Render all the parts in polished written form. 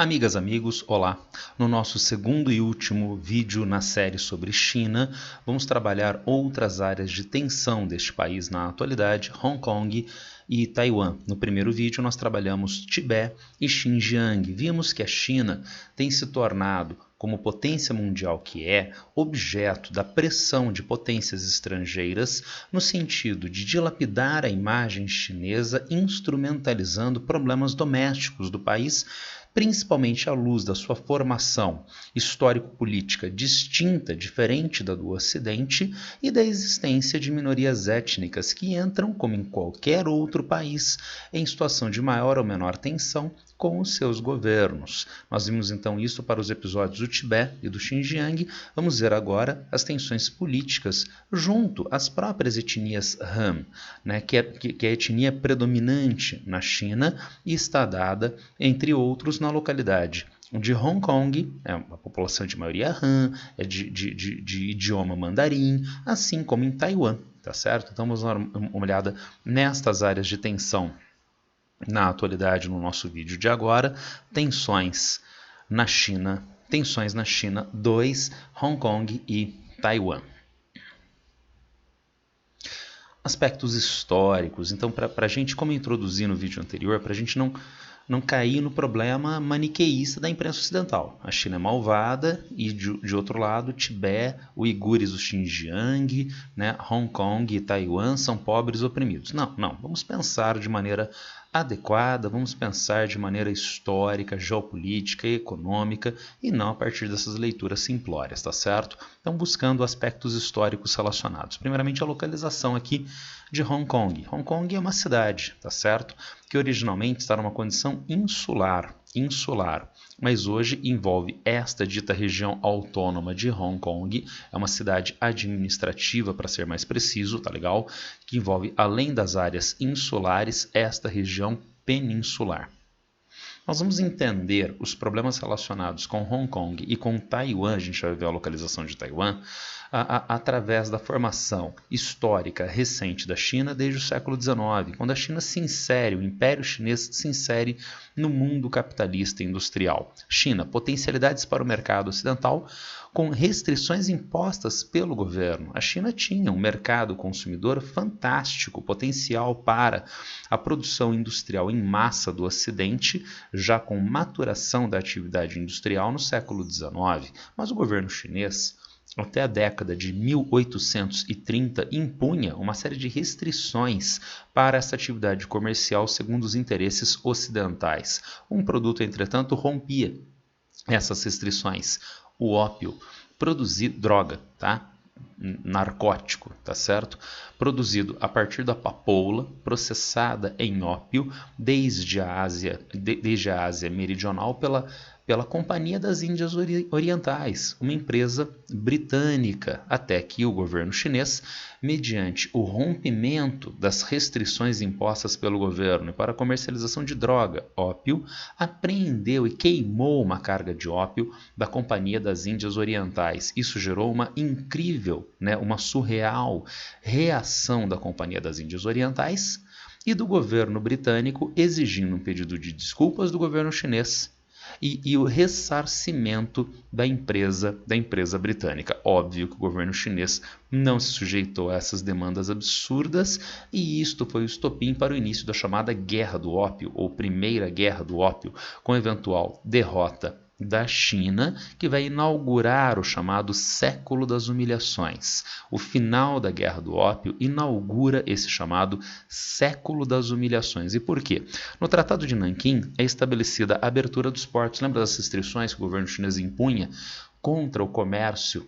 Amigas, amigos, olá! No nosso segundo e último vídeo na série sobre China, vamos trabalhar outras áreas de tensão deste país na atualidade, Hong Kong e Taiwan. No primeiro vídeo nós trabalhamos Tibete e Xinjiang. Vimos que a China tem se tornado, como potência mundial que é, objeto da pressão de potências estrangeiras no sentido de dilapidar a imagem chinesa, instrumentalizando problemas domésticos do país, principalmente à luz da sua formação histórico-política distinta, diferente da do Ocidente, e da existência de minorias étnicas que entram, como em qualquer outro país, em situação de maior ou menor tensão com os seus governos. Nós vimos então isso para os episódios do Tibete e do Xinjiang. Vamos ver agora as tensões políticas junto às próprias etnias Han, que é a etnia predominante na China e está dada, entre outros, na localidade de Hong Kong, é uma população de maioria Han, é de idioma mandarim, assim como em Taiwan, tá certo? Então vamos dar uma olhada nestas áreas de tensão na atualidade no nosso vídeo de agora. Tensões na China 2, Hong Kong e Taiwan. Aspectos históricos. Então, para a gente, como eu introduzi no vídeo anterior, para a gente não cair no problema maniqueísta da imprensa ocidental. A China é malvada e, de outro lado, Tibete, uigures do Xinjiang, Hong Kong e Taiwan são pobres oprimidos. Não. Vamos pensar de maneira adequada, vamos pensar de maneira histórica, geopolítica e econômica e não a partir dessas leituras simplórias, tá certo? Então, buscando aspectos históricos relacionados. Primeiramente, a localização aqui de Hong Kong. Hong Kong é uma cidade, tá certo? Que originalmente está numa condição insular, mas hoje envolve esta dita região autônoma de Hong Kong, é uma cidade administrativa, para ser mais preciso, tá legal? Que envolve, além das áreas insulares, esta região peninsular. Nós vamos entender os problemas relacionados com Hong Kong e com Taiwan, a gente vai ver a localização de Taiwan, através da formação histórica recente da China desde o século XIX, quando a China se insere, o Império Chinês se insere no mundo capitalista e industrial. China, potencialidades para o mercado ocidental com restrições impostas pelo governo. A China tinha um mercado consumidor fantástico, potencial para a produção industrial em massa do Ocidente, já com maturação da atividade industrial no século XIX. Mas o governo chinês, até a década de 1830, impunha uma série de restrições para essa atividade comercial segundo os interesses ocidentais. Um produto, entretanto, rompia essas restrições: o ópio, droga, tá? Narcótico, tá certo? Produzido a partir da papoula, processada em ópio desde a Ásia Meridional pela Companhia das Índias Orientais, uma empresa britânica, até que o governo chinês, mediante o rompimento das restrições impostas pelo governo para a comercialização de droga, ópio, apreendeu e queimou uma carga de ópio da Companhia das Índias Orientais. Isso gerou uma incrível, uma surreal reação da Companhia das Índias Orientais e do governo britânico, exigindo um pedido de desculpas do governo chinês e o ressarcimento da empresa britânica. Óbvio que o governo chinês não se sujeitou a essas demandas absurdas e isto foi o estopim para o início da chamada Guerra do Ópio, ou Primeira Guerra do Ópio, com eventual derrota da China, que vai inaugurar o chamado Século das Humilhações. O final da Guerra do Ópio inaugura esse chamado Século das Humilhações. E por quê? No Tratado de Nanquim é estabelecida a abertura dos portos. Lembra das restrições que o governo chinês impunha contra o comércio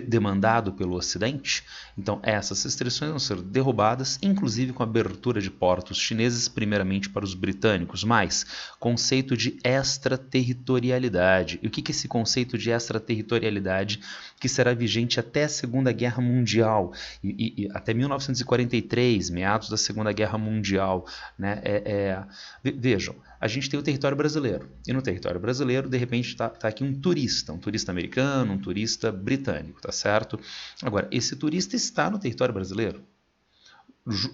demandado pelo Ocidente? Então essas restrições vão ser derrubadas, inclusive com a abertura de portos chineses, primeiramente para os britânicos. Mas conceito de extraterritorialidade. E o que é esse conceito de extraterritorialidade que será vigente até a Segunda Guerra Mundial e até 1943, meados da Segunda Guerra Mundial, Vejam, a gente tem o território brasileiro, e no território brasileiro, de repente, está aqui um turista americano, um turista britânico, tá certo? Agora, esse turista está no território brasileiro,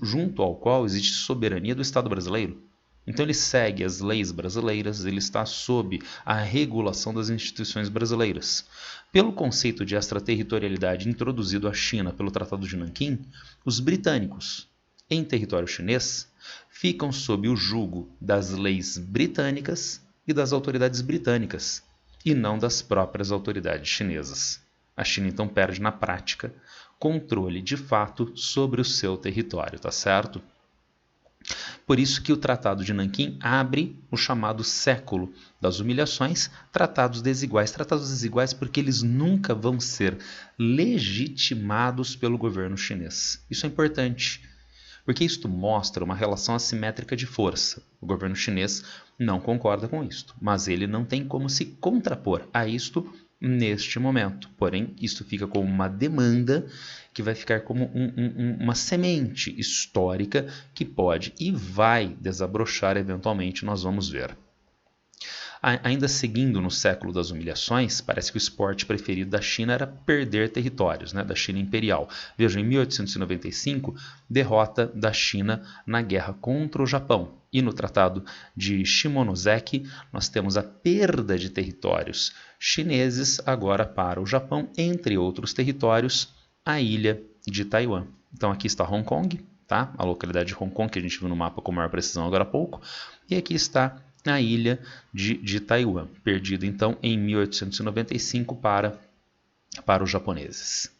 junto ao qual existe soberania do Estado brasileiro? Então ele segue as leis brasileiras, ele está sob a regulação das instituições brasileiras. Pelo conceito de extraterritorialidade introduzido à China pelo Tratado de Nanquim, os britânicos, em território chinês, ficam sob o jugo das leis britânicas e das autoridades britânicas, e não das próprias autoridades chinesas. A China então perde na prática controle de fato sobre o seu território, tá certo? Por isso que o Tratado de Nanquim abre o chamado século das humilhações, tratados desiguais porque eles nunca vão ser legitimados pelo governo chinês. Isso é importante, porque isto mostra uma relação assimétrica de força. O governo chinês não concorda com isto, mas ele não tem como se contrapor a isto neste momento. Porém, isto fica como uma demanda que vai ficar como uma semente histórica que pode e vai desabrochar eventualmente, nós vamos ver. Ainda seguindo no século das humilhações, parece que o esporte preferido da China era perder territórios, né, da China imperial. Vejam, em 1895, derrota da China na guerra contra o Japão. E no Tratado de Shimonoseki, nós temos a perda de territórios chineses agora para o Japão, entre outros territórios, a ilha de Taiwan. Então aqui está Hong Kong, tá? A localidade de Hong Kong que a gente viu no mapa com maior precisão agora há pouco. E aqui está a ilha de Taiwan, perdida então em 1895 para os japoneses.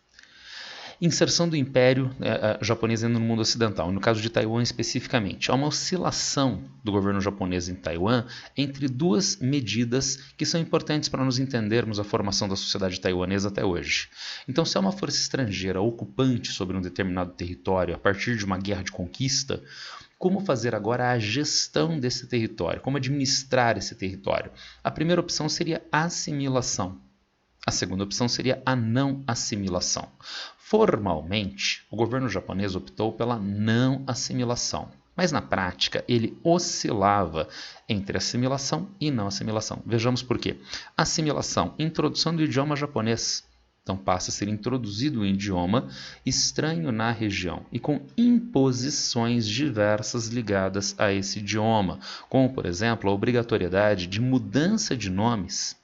Inserção do Império japonês no mundo ocidental, no caso de Taiwan especificamente. Há uma oscilação do governo japonês em Taiwan entre duas medidas que são importantes para nos entendermos a formação da sociedade taiwanesa até hoje. Então, se há uma força estrangeira ocupante sobre um determinado território a partir de uma guerra de conquista, como fazer agora a gestão desse território? Como administrar esse território? A primeira opção seria a assimilação. A segunda opção seria a não assimilação. Formalmente, o governo japonês optou pela não assimilação, mas na prática ele oscilava entre assimilação e não assimilação. Vejamos por quê. Assimilação, introdução do idioma japonês. Então passa a ser introduzido um idioma estranho na região e com imposições diversas ligadas a esse idioma, como por exemplo a obrigatoriedade de mudança de nomes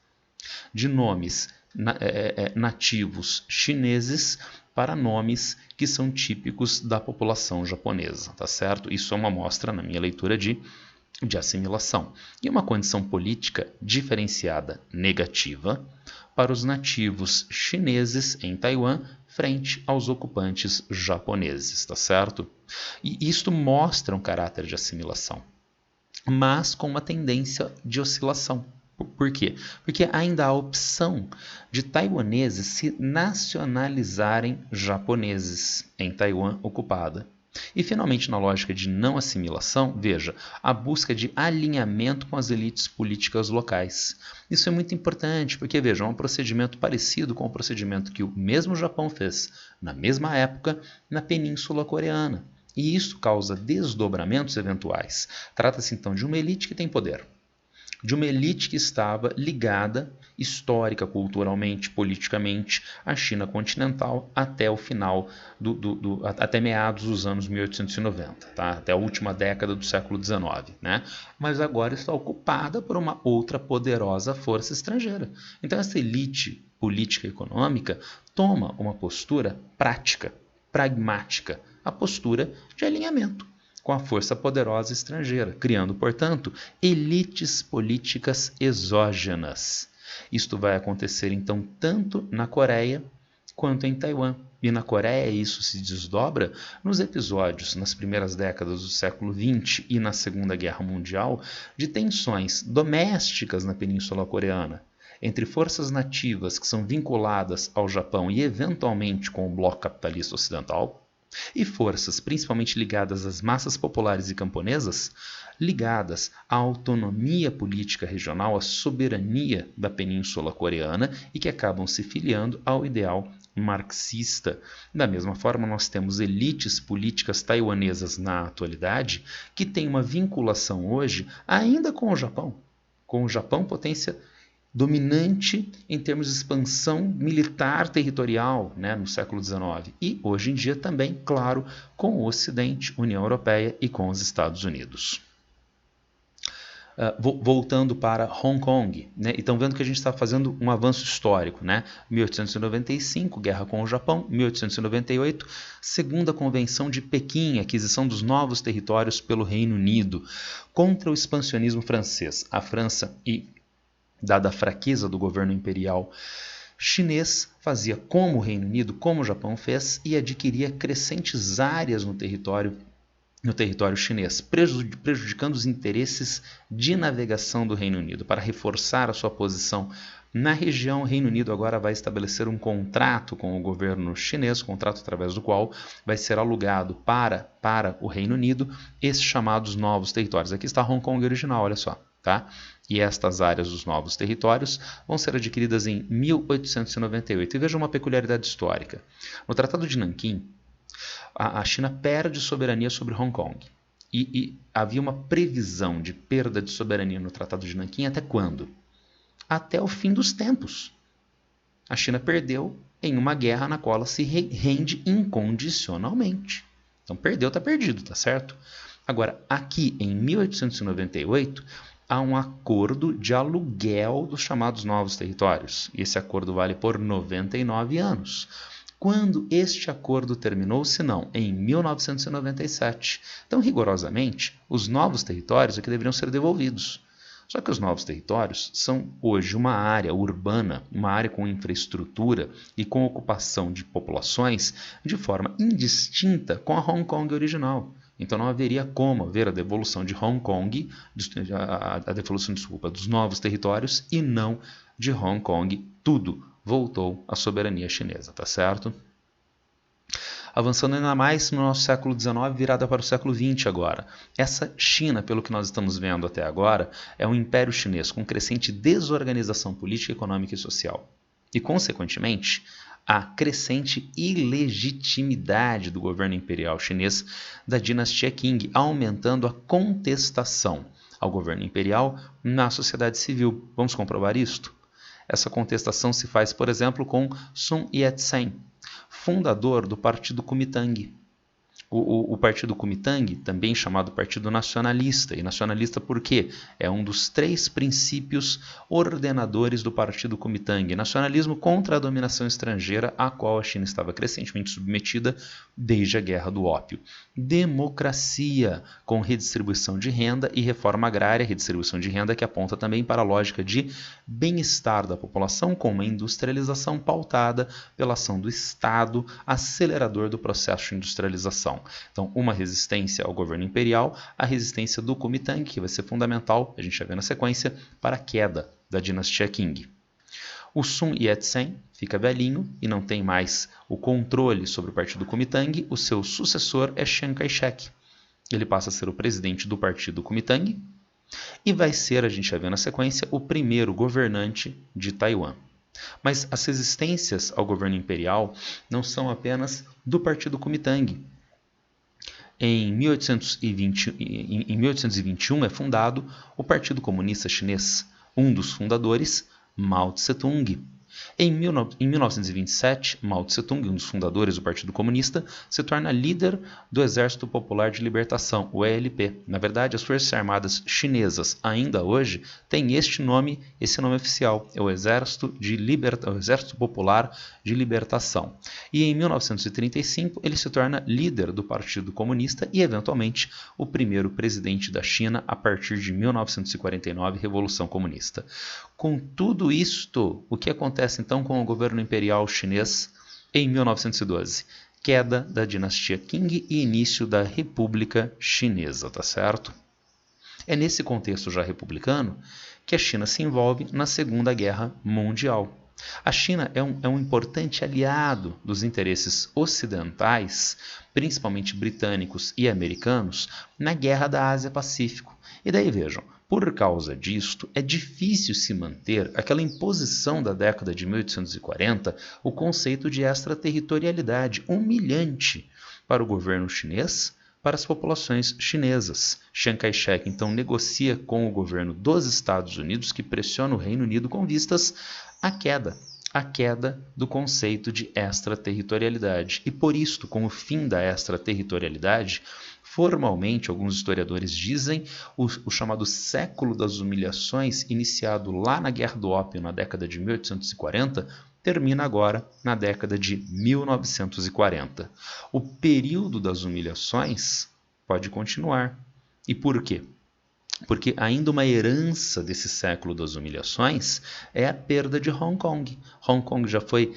nativos chineses para nomes que são típicos da população japonesa, tá certo? Isso é uma amostra, na minha leitura, de assimilação. E uma condição política diferenciada negativa para os nativos chineses em Taiwan frente aos ocupantes japoneses, tá certo? E isto mostra um caráter de assimilação, mas com uma tendência de oscilação. Por quê? Porque ainda há a opção de taiwaneses se nacionalizarem japoneses em Taiwan ocupada. E, finalmente, na lógica de não assimilação, veja, a busca de alinhamento com as elites políticas locais. Isso é muito importante, porque, veja, é um procedimento parecido com o procedimento que o mesmo Japão fez, na mesma época, na Península Coreana. E isso causa desdobramentos eventuais. Trata-se, então, de uma elite que tem poder, de uma elite que estava ligada histórica, culturalmente, politicamente à China continental até o final, até meados dos anos 1890, tá? Até a última década do século XIX, né? Mas agora está ocupada por uma outra poderosa força estrangeira. Então essa elite política e econômica toma uma postura prática, pragmática, a postura de alinhamento com a força poderosa estrangeira, criando, portanto, elites políticas exógenas. Isto vai acontecer, então, tanto na Coreia quanto em Taiwan. E na Coreia isso se desdobra nos episódios, nas primeiras décadas do século XX e na Segunda Guerra Mundial, de tensões domésticas na Península Coreana, entre forças nativas que são vinculadas ao Japão e, eventualmente, com o bloco capitalista ocidental, e forças principalmente ligadas às massas populares e camponesas, ligadas à autonomia política regional, à soberania da Península Coreana e que acabam se filiando ao ideal marxista. Da mesma forma, nós temos elites políticas taiwanesas na atualidade que têm uma vinculação hoje ainda com o Japão potência dominante em termos de expansão militar territorial, né, no século XIX. E, hoje em dia, também, claro, com o Ocidente, União Europeia e com os Estados Unidos. voltando para Hong Kong, né? Então vendo que a gente está fazendo um avanço histórico, né? 1895, guerra com o Japão. 1898, segunda convenção de Pequim, aquisição dos novos territórios pelo Reino Unido contra o expansionismo francês. A França, dada a fraqueza do governo imperial chinês, fazia como o Reino Unido, como o Japão fez, e adquiria crescentes áreas no território chinês, prejudicando os interesses de navegação do Reino Unido. Para reforçar a sua posição na região, o Reino Unido agora vai estabelecer um contrato com o governo chinês, contrato através do qual vai ser alugado para o Reino Unido esses chamados novos territórios. Aqui está Hong Kong original, olha só, tá? E estas áreas dos novos territórios vão ser adquiridas em 1898. E veja uma peculiaridade histórica. No Tratado de Nanquim, a China perde soberania sobre Hong Kong. E havia uma previsão de perda de soberania no Tratado de Nanquim até quando? Até o fim dos tempos. A China perdeu em uma guerra na qual ela se rende incondicionalmente. Então perdeu, está perdido, tá certo? Agora, aqui em 1898, há um acordo de aluguel dos chamados novos territórios. E esse acordo vale por 99 anos. Quando este acordo terminou, se não, em 1997. Então, rigorosamente, os novos territórios é que deveriam ser devolvidos. Só que os novos territórios são hoje uma área urbana, uma área com infraestrutura e com ocupação de populações de forma indistinta com a Hong Kong original. Então não haveria como haver a devolução de Hong Kong, a devolução, desculpa, dos novos territórios e não de Hong Kong. Tudo voltou à soberania chinesa, tá certo? Avançando ainda mais no nosso século XIX, virada para o século XX agora. Essa China, pelo que nós estamos vendo até agora, é um império chinês com crescente desorganização política, econômica e social. E, consequentemente, a crescente ilegitimidade do governo imperial chinês da dinastia Qing, aumentando a contestação ao governo imperial na sociedade civil. Vamos comprovar isto? Essa contestação se faz, por exemplo, com Sun Yat-sen, fundador do Partido Kuomintang. O Partido Kuomintang, também chamado Partido Nacionalista. E nacionalista por quê? É um dos 3 princípios ordenadores do Partido Kuomintang. Nacionalismo contra a dominação estrangeira, a qual a China estava crescentemente submetida desde a Guerra do Ópio. Democracia, com redistribuição de renda e reforma agrária, redistribuição de renda que aponta também para a lógica de bem-estar da população, com uma industrialização pautada pela ação do Estado, acelerador do processo de industrialização. Então, uma resistência ao governo imperial, a resistência do Kuomintang, que vai ser fundamental, a gente já vê na sequência, para a queda da dinastia Qing. O Sun Yat-sen fica velhinho e não tem mais o controle sobre o partido Kuomintang, o seu sucessor é Chiang Kai-shek. Ele passa a ser o presidente do partido Kuomintang e vai ser, a gente já vê na sequência, o primeiro governante de Taiwan. Mas as resistências ao governo imperial não são apenas do partido Kuomintang. Em 1821 é fundado o Partido Comunista Chinês, um dos fundadores, Mao Tse-tung. Em 1927, Mao Tse-tung, um dos fundadores do Partido Comunista, se torna líder do Exército Popular de Libertação, o ELP. Na verdade, as Forças Armadas Chinesas, ainda hoje, têm esse nome oficial, é o Exército Popular de Libertação. E em 1935, ele se torna líder do Partido Comunista e, eventualmente, o primeiro presidente da China a partir de 1949, Revolução Comunista. Com tudo isto, o que acontece então com o governo imperial chinês em 1912? Queda da dinastia Qing e início da República Chinesa, tá certo? É nesse contexto já republicano que a China se envolve na Segunda Guerra Mundial. A China é um importante aliado dos interesses ocidentais, principalmente britânicos e americanos, na Guerra da Ásia-Pacífico. E daí vejam, por causa disto, é difícil se manter aquela imposição da década de 1840, o conceito de extraterritorialidade, humilhante para o governo chinês, para as populações chinesas. Chiang Kai-shek então negocia com o governo dos Estados Unidos, que pressiona o Reino Unido com vistas à queda do conceito de extraterritorialidade. E por isto, com o fim da extraterritorialidade, Formalmente, alguns historiadores dizem o chamado século das humilhações, iniciado lá na Guerra do Ópio, na década de 1840, termina agora na década de 1940. O período das humilhações pode continuar. E por quê? Porque ainda uma herança desse século das humilhações é a perda de Hong Kong. Hong Kong já foi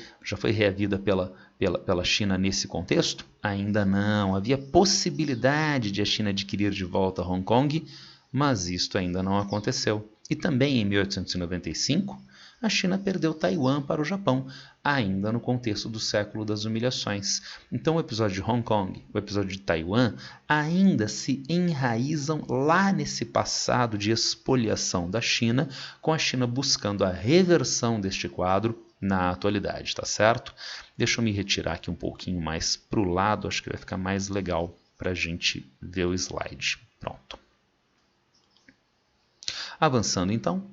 reavida pela China nesse contexto? Ainda não. Havia possibilidade de a China adquirir de volta Hong Kong, mas isto ainda não aconteceu. E também em 1895, a China perdeu Taiwan para o Japão, ainda no contexto do século das humilhações. Então o episódio de Hong Kong, o episódio de Taiwan, ainda se enraizam lá nesse passado de expoliação da China, com a China buscando a reversão deste quadro na atualidade, tá certo? Deixa eu me retirar aqui um pouquinho mais para o lado, acho que vai ficar mais legal para a gente ver o slide. Pronto. Avançando então.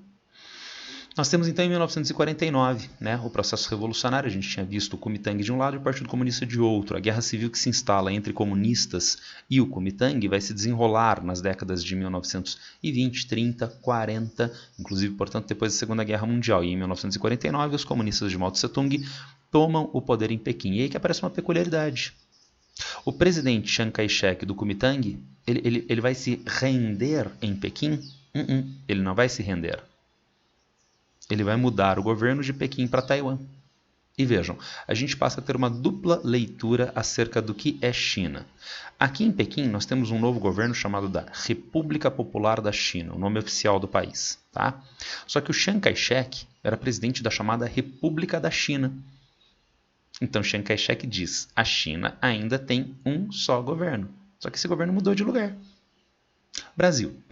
Nós temos então em 1949, o processo revolucionário. A gente tinha visto o Kuomintang de um lado e o Partido Comunista de outro. A guerra civil que se instala entre comunistas e o Kuomintang vai se desenrolar nas décadas de 1920, 30, 40, inclusive, portanto, depois da Segunda Guerra Mundial. E em 1949, os comunistas de Mao Tse-tung tomam o poder em Pequim. E aí que aparece uma peculiaridade. O presidente Chiang Kai-shek do Kuomintang, ele vai se render em Pequim? Ele não vai se render. Ele vai mudar o governo de Pequim para Taiwan. E vejam, a gente passa a ter uma dupla leitura acerca do que é China. Aqui em Pequim nós temos um novo governo chamado da República Popular da China, o nome oficial do país. Tá? Só que o Chiang Kai-shek era presidente da chamada República da China. Então Chiang Kai-shek diz, a China ainda tem um só governo. Só que esse governo mudou de lugar. Brasil.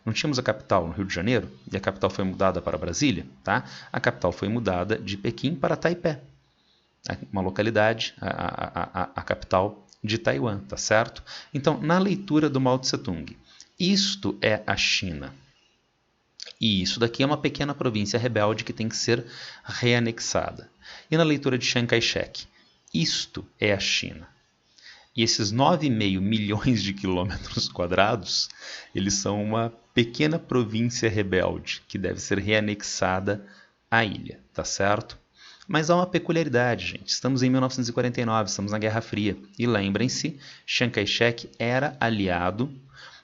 Não tínhamos a capital no Rio de Janeiro e a capital foi mudada para Brasília? Tá? A capital foi mudada de Pequim para Taipei, uma localidade, a capital de Taiwan, tá certo? Então, na leitura do Mao Tse-tung, isto é a China. E isso daqui é uma pequena província rebelde que tem que ser reanexada. E na leitura de Chiang Kai-shek, isto é a China. E esses 9,5 milhões de quilômetros quadrados, eles são uma pequena província rebelde que deve ser reanexada à ilha, tá certo? Mas há uma peculiaridade, gente. Estamos em 1949, estamos na Guerra Fria. E lembrem-se, Chiang Kai-shek era aliado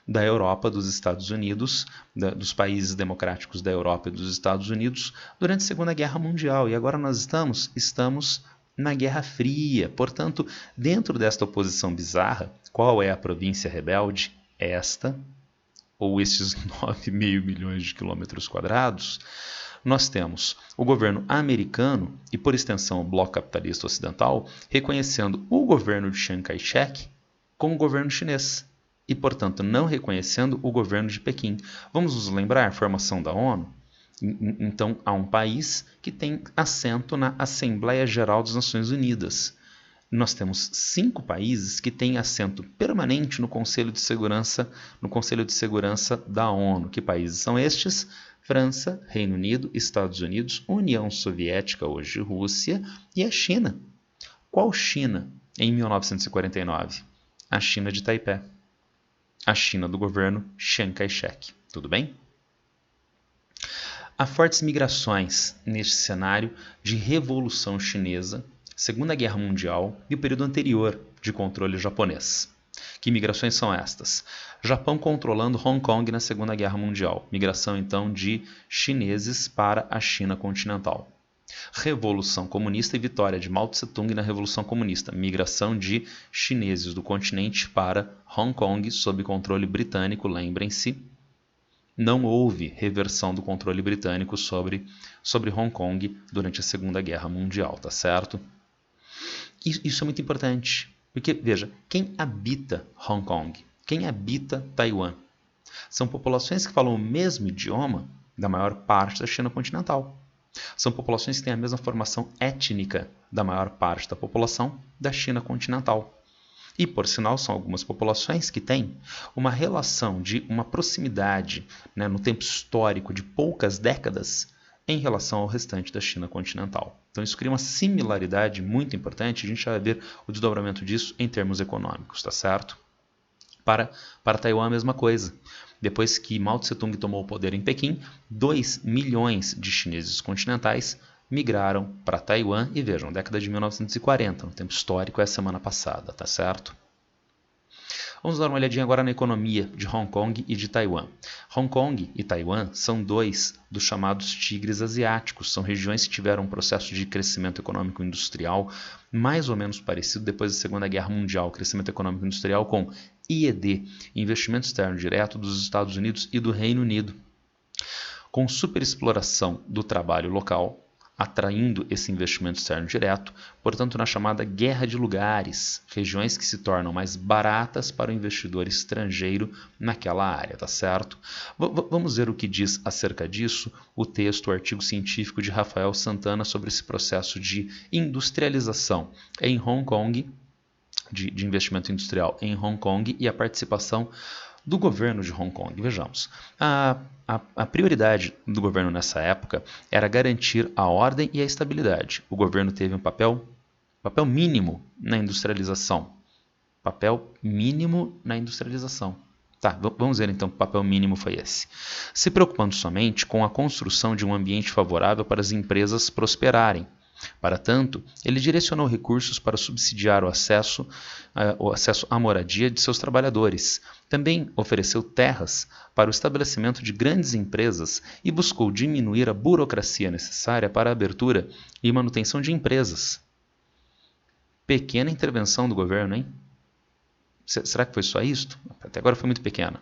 da Europa, dos Estados Unidos, dos países democráticos da Europa e dos Estados Unidos durante a Segunda Guerra Mundial. E agora nós estamos na Guerra Fria. Portanto, dentro desta oposição bizarra, qual é a província rebelde? Esta, ou estes 9,5 milhões de quilômetros quadrados, nós temos o governo americano e, por extensão, o bloco capitalista ocidental, reconhecendo o governo de Chiang Kai-shek como governo chinês e, portanto, não reconhecendo o governo de Pequim. Vamos nos lembrar a formação da ONU? Então, há um país que tem assento na Assembleia Geral das Nações Unidas. Nós temos 5 países que têm assento permanente no Conselho de Segurança da ONU. Que países são estes? França, Reino Unido, Estados Unidos, União Soviética, hoje Rússia, e a China. Qual China em 1949? A China de Taipei. A China do governo Chiang Kai-shek. Tudo bem? Há fortes migrações neste cenário de Revolução Chinesa, Segunda Guerra Mundial e o período anterior de controle japonês. Que migrações são estas? Japão controlando Hong Kong na Segunda Guerra Mundial. Migração, então, de chineses para a China continental. Revolução Comunista e vitória de Mao Tse-tung na Revolução Comunista. Migração de chineses do continente para Hong Kong sob controle britânico, lembrem-se. Não houve reversão do controle britânico sobre Hong Kong durante a Segunda Guerra Mundial, tá certo? Isso é muito importante, porque, veja, quem habita Hong Kong? Quem habita Taiwan? São populações que falam o mesmo idioma da maior parte da China continental. São populações que têm a mesma formação étnica da maior parte da população da China continental. E, por sinal, são algumas populações que têm uma relação de uma proximidade, no tempo histórico de poucas décadas em relação ao restante da China continental. Então isso cria uma similaridade muito importante, a gente vai ver o desdobramento disso em termos econômicos, tá certo? Para Taiwan a mesma coisa. Depois que Mao Tse-tung tomou o poder em Pequim, 2 milhões de chineses continentais migraram para Taiwan e vejam, década de 1940, no tempo histórico é a semana passada, tá certo? Vamos dar uma olhadinha agora na economia de Hong Kong e de Taiwan. Hong Kong e Taiwan são dois dos chamados tigres asiáticos. São regiões que tiveram um processo de crescimento econômico industrial mais ou menos parecido depois da Segunda Guerra Mundial. Crescimento econômico industrial com IED, Investimento Externo Direto dos Estados Unidos e do Reino Unido. Com superexploração do trabalho local, atraindo esse investimento externo direto, portanto na chamada guerra de lugares, regiões que se tornam mais baratas para o investidor estrangeiro naquela área, tá certo? Vamos ver o que diz acerca disso o texto, o artigo científico de Rafael Santana sobre esse processo de industrialização em Hong Kong, de investimento industrial em Hong Kong e a participação do governo de Hong Kong. Vejamos, a prioridade do governo nessa época era garantir a ordem e a estabilidade. O governo teve um papel mínimo na industrialização. Papel mínimo na industrialização. Tá, vamos ver então que papel mínimo foi esse. Se preocupando somente com a construção de um ambiente favorável para as empresas prosperarem. Para tanto, ele direcionou recursos para subsidiar o acesso à moradia de seus trabalhadores. Também ofereceu terras para o estabelecimento de grandes empresas e buscou diminuir a burocracia necessária para a abertura e manutenção de empresas. Pequena intervenção do governo, hein? Será que foi só isto? Até agora foi muito pequena.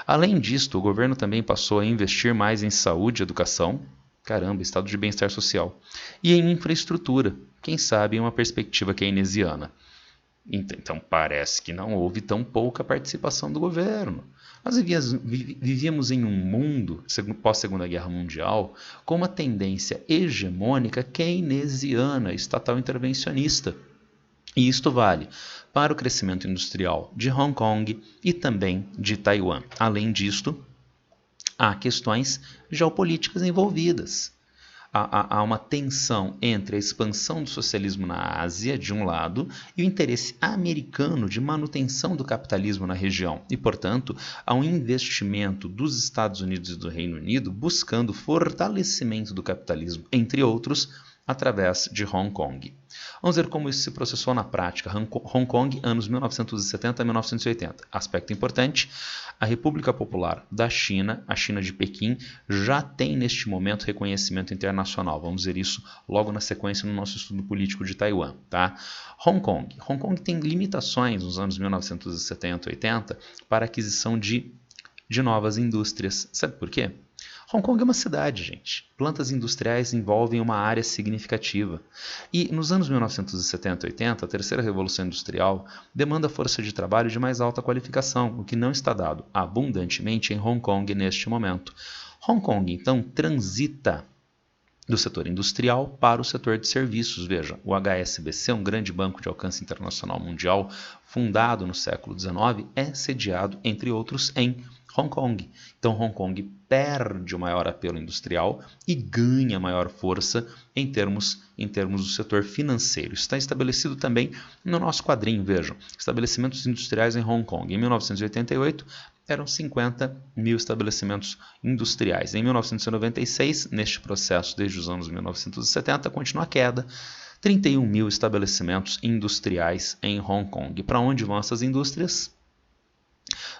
Além disto, o governo também passou a investir mais em saúde e educação, estado de bem-estar social, e em infraestrutura, quem sabe em uma perspectiva keynesiana. Então parece que não houve tão pouca participação do governo. Nós vivíamos em um mundo, pós-Segunda Guerra Mundial, com uma tendência hegemônica keynesiana, estatal intervencionista. E isto vale para o crescimento industrial de Hong Kong e também de Taiwan. Além disto, há questões geopolíticas envolvidas. Há uma tensão entre a expansão do socialismo na Ásia, de um lado, e o interesse americano de manutenção do capitalismo na região. E, portanto, há um investimento dos Estados Unidos e do Reino Unido buscando fortalecimento do capitalismo, entre outros, através de Hong Kong. Vamos ver como isso se processou na prática. Hong Kong, anos 1970 a 1980. Aspecto importante, a República Popular da China, a China de Pequim, já tem neste momento reconhecimento internacional. Vamos ver isso logo na sequência no nosso estudo político de Taiwan. Tá? Hong Kong tem limitações nos anos 1970 e 80 para a aquisição de novas indústrias. Sabe por quê? Hong Kong é uma cidade, gente. Plantas industriais envolvem uma área significativa. E nos anos 1970 e 80, a terceira revolução industrial demanda força de trabalho de mais alta qualificação, o que não está dado abundantemente em Hong Kong neste momento. Hong Kong, então, transita do setor industrial para o setor de serviços. Veja, o HSBC, um grande banco de alcance internacional mundial, fundado no século XIX, é sediado, entre outros, em Hong Kong. Então, Hong Kong perde o maior apelo industrial e ganha maior força em termos do setor financeiro. Isso está estabelecido também no nosso quadrinho. Vejam, estabelecimentos industriais em Hong Kong. Em 1988, eram 50 mil estabelecimentos industriais. Em 1996, neste processo desde os anos 1970, continua a queda. 31 mil estabelecimentos industriais em Hong Kong. Para onde vão essas indústrias?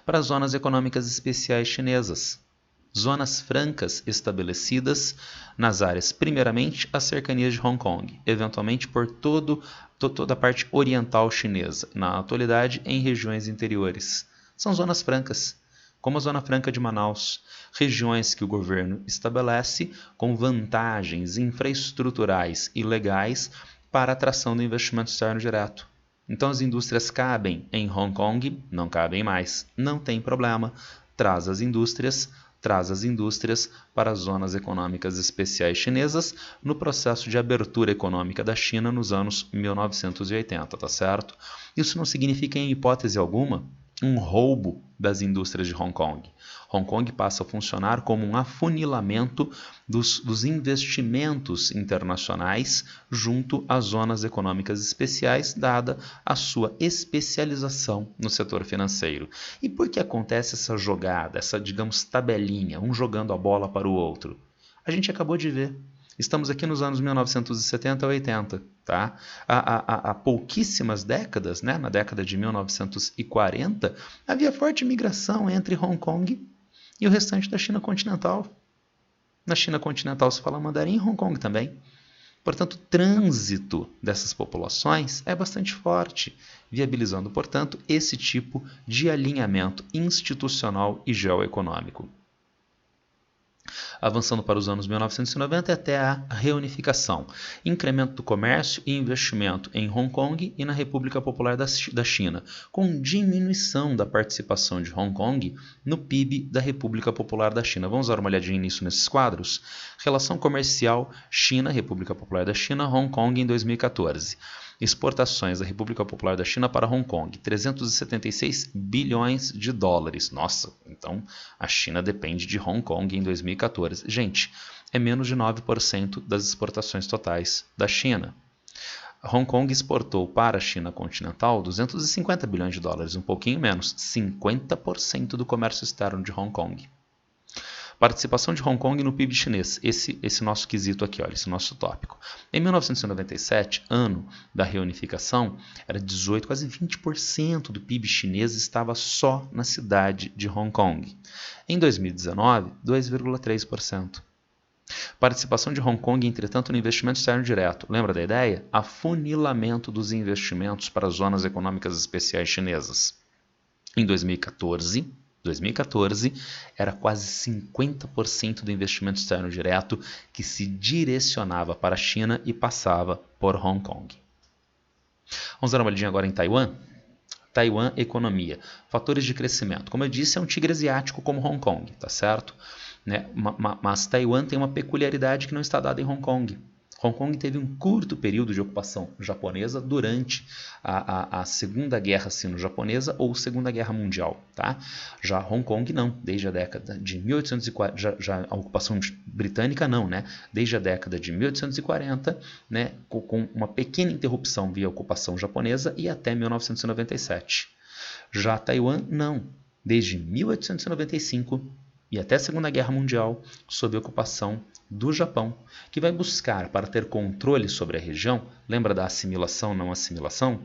Para as zonas econômicas especiais chinesas. Zonas francas estabelecidas nas áreas, primeiramente, as cercanias de Hong Kong, eventualmente por toda a parte oriental chinesa, na atualidade em regiões interiores. São zonas francas, como a Zona Franca de Manaus, regiões que o governo estabelece com vantagens infraestruturais e legais para a atração do investimento externo direto. Então as indústrias cabem em Hong Kong? Não cabem mais. Não tem problema. Traz as indústrias para as zonas econômicas especiais chinesas no processo de abertura econômica da China nos anos 1980, tá certo? Isso não significa em hipótese alguma um roubo das indústrias de Hong Kong. Hong Kong passa a funcionar como um afunilamento dos investimentos internacionais junto às zonas econômicas especiais, dada a sua especialização no setor financeiro. E por que acontece essa jogada, essa, digamos, tabelinha, um jogando a bola para o outro? A gente acabou de ver. Estamos aqui nos anos 1970 a 80. Tá? Há pouquíssimas décadas, né, na década de 1940, havia forte migração entre Hong Kong e o restante da China continental. Na China continental se fala mandarim, em Hong Kong também. Portanto, o trânsito dessas populações é bastante forte, viabilizando, portanto, esse tipo de alinhamento institucional e geoeconômico. Avançando para os anos 1990 até a reunificação, incremento do comércio e investimento em Hong Kong e na República Popular da China, com diminuição da participação de Hong Kong no PIB da República Popular da China. Vamos dar uma olhadinha nisso nesses quadros? Relação comercial China, República Popular da China, Hong Kong em 2014. Exportações da República Popular da China para Hong Kong, 376 bilhões de dólares. Nossa, então a China depende de Hong Kong em 2014. Gente, é menos de 9% das exportações totais da China. Hong Kong exportou para a China continental 250 bilhões de dólares, um pouquinho menos, 50% do comércio externo de Hong Kong. Participação de Hong Kong no PIB chinês, esse nosso quesito aqui, olha, esse nosso tópico. Em 1997, ano da reunificação, era 18, quase 20% do PIB chinês estava só na cidade de Hong Kong. Em 2019, 2,3%. Participação de Hong Kong, entretanto, no investimento externo direto. Lembra da ideia? Afunilamento dos investimentos para as zonas econômicas especiais chinesas. Em 2014, era quase 50% do investimento externo direto que se direcionava para a China e passava por Hong Kong. Vamos dar uma olhadinha agora em Taiwan? Taiwan, economia. Fatores de crescimento. Como eu disse, é um tigre asiático como Hong Kong, tá certo? Né? Mas Taiwan tem uma peculiaridade que não está dada em Hong Kong. Hong Kong teve um curto período de ocupação japonesa durante a Segunda Guerra Sino-Japonesa ou Segunda Guerra Mundial. Tá? Já Hong Kong não, desde a década de 1840, já a ocupação britânica não, né? Desde a década de 1840, né? Com uma pequena interrupção via ocupação japonesa e até 1997. Já Taiwan não, desde 1895 e até a Segunda Guerra Mundial, sob ocupação do Japão, que vai buscar, para ter controle sobre a região, lembra da assimilação, não assimilação?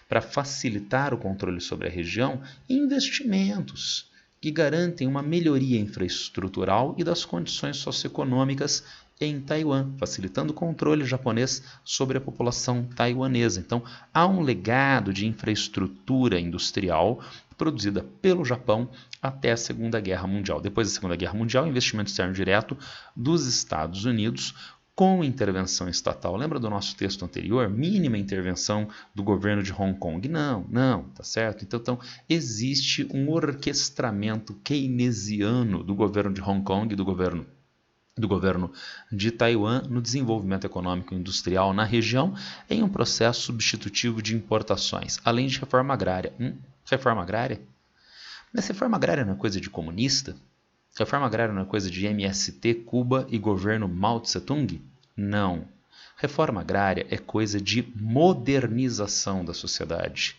Para facilitar o controle sobre a região, investimentos que garantem uma melhoria infraestrutural e das condições socioeconômicas em Taiwan, facilitando o controle japonês sobre a população taiwanesa. Então, há um legado de infraestrutura industrial produzida pelo Japão até a Segunda Guerra Mundial. Depois da Segunda Guerra Mundial, investimento externo direto dos Estados Unidos com intervenção estatal. Lembra do nosso texto anterior? Mínima intervenção do governo de Hong Kong? Não, tá certo? Então existe um orquestramento keynesiano do governo de Hong Kong e do governo de Taiwan no desenvolvimento econômico e industrial na região em um processo substitutivo de importações, além de reforma agrária. Reforma agrária? Mas reforma agrária não é coisa de comunista? Reforma agrária não é coisa de MST, Cuba e governo Mao Tse-tung? Não. Reforma agrária é coisa de modernização da sociedade.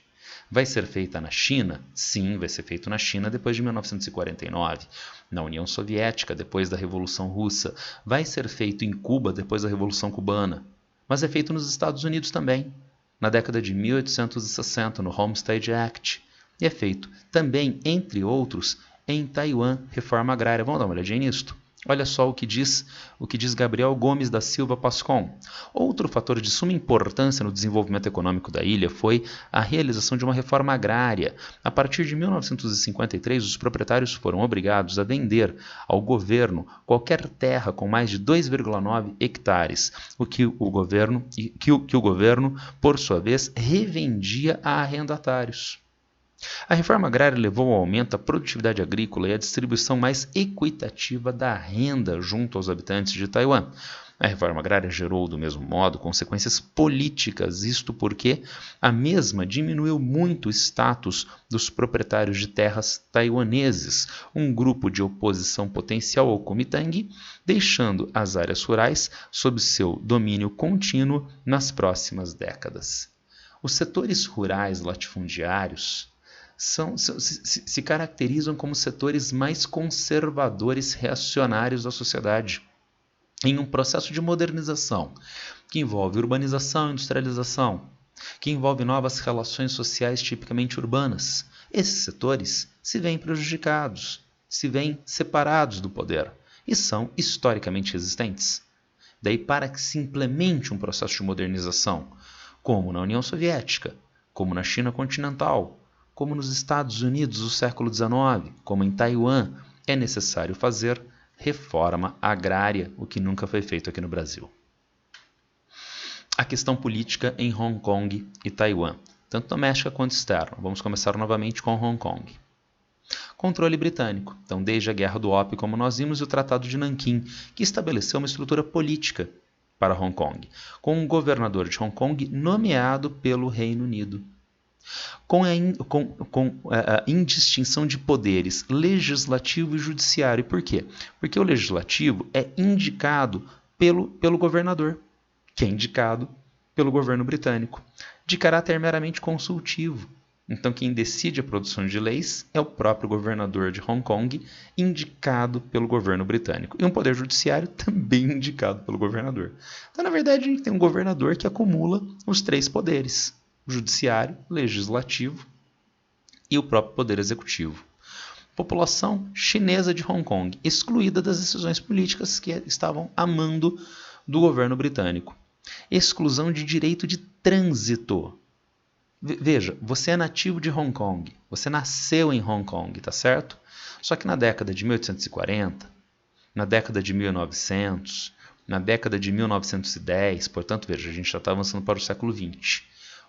Vai ser feita na China? Sim, vai ser feito na China depois de 1949. Na União Soviética, depois da Revolução Russa. Vai ser feito em Cuba depois da Revolução Cubana. Mas é feito nos Estados Unidos também, na década de 1860, no Homestead Act. E é feito também, entre outros, em Taiwan, reforma agrária. Vamos dar uma olhadinha nisto? Olha só o que diz Gabriel Gomes da Silva Pascon. Outro fator de suma importância no desenvolvimento econômico da ilha foi a realização de uma reforma agrária. A partir de 1953, os proprietários foram obrigados a vender ao governo qualquer terra com mais de 2,9 hectares, o que o governo, por sua vez, revendia a arrendatários. A reforma agrária levou ao aumento da produtividade agrícola e à distribuição mais equitativa da renda junto aos habitantes de Taiwan. A reforma agrária gerou, do mesmo modo, consequências políticas, isto porque a mesma diminuiu muito o status dos proprietários de terras taiwaneses, um grupo de oposição potencial ao Kuomintang, deixando as áreas rurais sob seu domínio contínuo nas próximas décadas. Os setores rurais latifundiários se caracterizam como setores mais conservadores reacionários da sociedade, em um processo de modernização que envolve urbanização e industrialização, que envolve novas relações sociais tipicamente urbanas. Esses setores se veem prejudicados, se veem separados do poder e são historicamente resistentes. Daí, para que se implemente um processo de modernização, como na União Soviética, como na China continental, como nos Estados Unidos do século XIX, como em Taiwan, é necessário fazer reforma agrária, o que nunca foi feito aqui no Brasil. A questão política em Hong Kong e Taiwan, tanto doméstica quanto externa. Vamos começar novamente com Hong Kong. Controle britânico. Então, desde a Guerra do Ópio, como nós vimos, e o Tratado de Nanquim, que estabeleceu uma estrutura política para Hong Kong, com um governador de Hong Kong nomeado pelo Reino Unido. Com a indistinção de poderes legislativo e judiciário. Por quê? Porque o legislativo é indicado pelo governador, que é indicado pelo governo britânico, de caráter meramente consultivo. Então, quem decide a produção de leis é o próprio governador de Hong Kong, indicado pelo governo britânico. E um poder judiciário também indicado pelo governador. Então, na verdade, a gente tem um governador que acumula os três poderes: judiciário, legislativo e o próprio poder executivo. População chinesa de Hong Kong, excluída das decisões políticas que estavam a mando do governo britânico. Exclusão de direito de trânsito. Veja, você é nativo de Hong Kong, você nasceu em Hong Kong, tá certo? Só que na década de 1840, na década de 1900, na década de 1910, portanto, veja, a gente já está avançando para o século XX.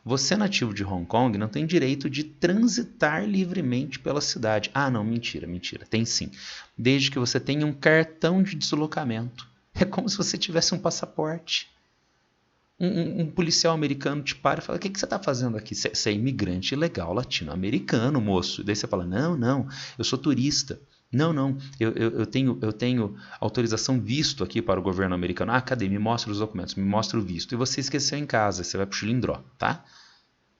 Você, nativo de Hong Kong, não tem direito de transitar livremente pela cidade. Ah, não, mentira. Tem sim. Desde que você tenha um cartão de deslocamento. É como se você tivesse um passaporte. Um policial americano te para e fala: o que você está fazendo aqui? Você é imigrante ilegal latino-americano, moço. E daí você fala: não, eu sou turista. Não, eu tenho autorização visto aqui para o governo americano. Ah, cadê? Me mostra os documentos, me mostra o visto. E você esqueceu em casa, você vai para o Chilindró, tá?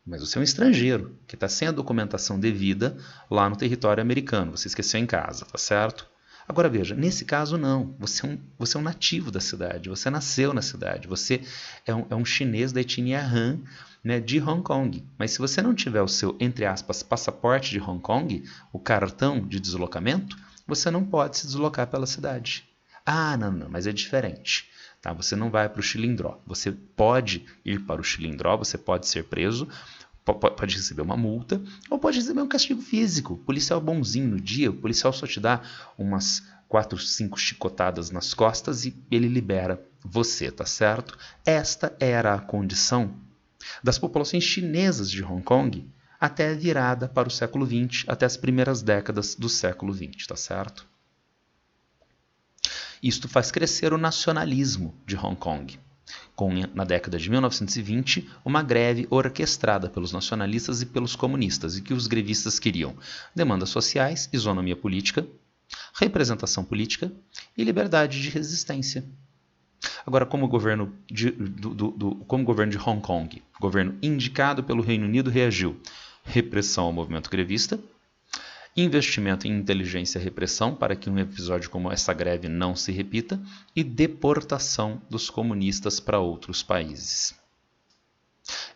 Mas você é um estrangeiro que está sem a documentação devida lá no território americano. Você esqueceu em casa, tá certo? Agora veja, nesse caso não. Você é um nativo da cidade, você nasceu na cidade, você é um chinês da etnia Han, né, de Hong Kong. Mas se você não tiver o seu, entre aspas, passaporte de Hong Kong, o cartão de deslocamento, você não pode se deslocar pela cidade. Ah, não, mas é diferente. Tá? Você não vai para o Chilindró. Você pode ir para o Chilindró, você pode ser preso, pode receber uma multa ou pode receber um castigo físico. O policial bonzinho no dia, o policial só te dá umas 4, 5 chicotadas nas costas e ele libera você, tá certo? Esta era a condição das populações chinesas de Hong Kong até a virada para o século XX, até as primeiras décadas do século XX, tá certo? Isto faz crescer o nacionalismo de Hong Kong, com, na década de 1920, uma greve orquestrada pelos nacionalistas e pelos comunistas, e que os grevistas queriam: demandas sociais, isonomia política, representação política e liberdade de resistência. Agora, como governo de Hong Kong, governo indicado pelo Reino Unido, reagiu: repressão ao movimento grevista, investimento em inteligência e repressão para que um episódio como essa greve não se repita e deportação dos comunistas para outros países.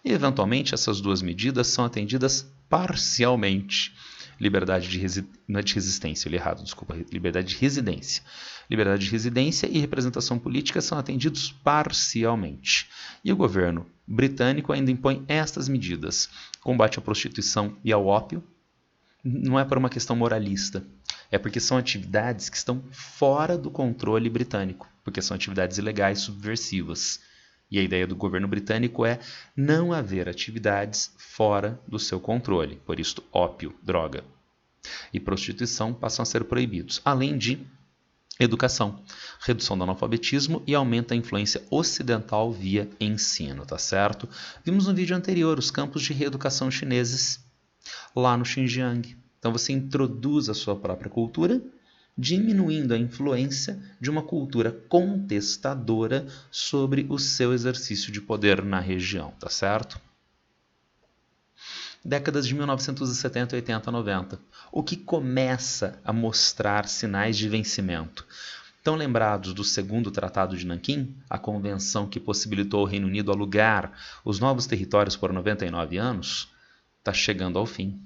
E, eventualmente, essas duas medidas são atendidas parcialmente. Liberdade de não é de resistência, eu li errado, desculpa, liberdade de residência. Liberdade de residência e representação política são atendidos parcialmente. E o governo britânico ainda impõe estas medidas: combate à prostituição e ao ópio. Não é por uma questão moralista, é porque são atividades que estão fora do controle britânico, porque são atividades ilegais subversivas. E a ideia do governo britânico é não haver atividades fora do seu controle. Por isso, ópio, droga e prostituição passam a ser proibidos, além de Educação, redução do analfabetismo e aumenta a influência ocidental via ensino, tá certo? Vimos no vídeo anterior os campos de reeducação chineses lá no Xinjiang. Então você introduz a sua própria cultura, diminuindo a influência de uma cultura contestadora sobre o seu exercício de poder na região, tá certo? Décadas de 1970, 80, 90. O que começa a mostrar sinais de vencimento? Estão lembrados do segundo Tratado de Nanquim, a convenção que possibilitou ao Reino Unido alugar os novos territórios por 99 anos? Está chegando ao fim.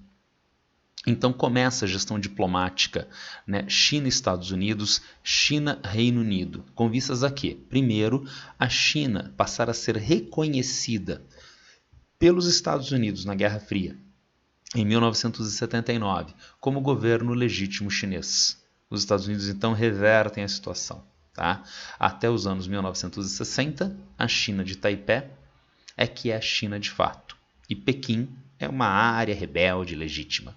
Então começa a gestão diplomática, né? China-Estados Unidos, China-Reino Unido, com vistas a quê? Primeiro, a China passar a ser reconhecida pelos Estados Unidos na Guerra Fria, em 1979, como governo legítimo chinês. Os Estados Unidos então revertem a situação. Tá? Até os anos 1960, a China de Taipei é que é a China de fato, e Pequim é uma área rebelde legítima.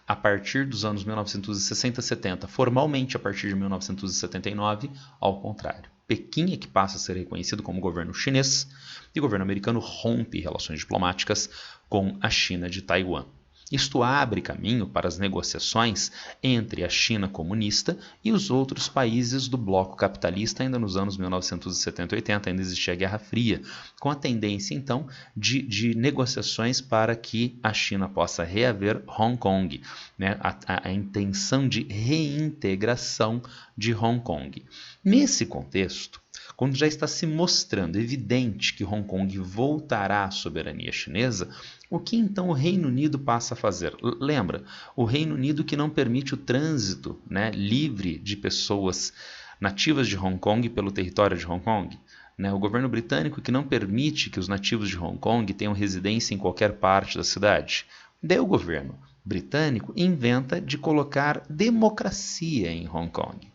A partir dos anos 1960 e 70, formalmente a partir de 1979, ao contrário. Pequim é que passa a ser reconhecido como governo chinês e o governo americano rompe relações diplomáticas com a China de Taiwan. Isto abre caminho para as negociações entre a China comunista e os outros países do bloco capitalista ainda nos anos 1970 e 80, ainda existia a Guerra Fria, com a tendência então de negociações para que a China possa reaver Hong Kong, né? A intenção de reintegração de Hong Kong. Nesse contexto, quando já está se mostrando evidente que Hong Kong voltará à soberania chinesa, o que então o Reino Unido passa a fazer? Lembra, o Reino Unido que não permite o trânsito, né, livre de pessoas nativas de Hong Kong pelo território de Hong Kong. Né, o governo britânico que não permite que os nativos de Hong Kong tenham residência em qualquer parte da cidade. Daí o governo britânico inventa de colocar democracia em Hong Kong.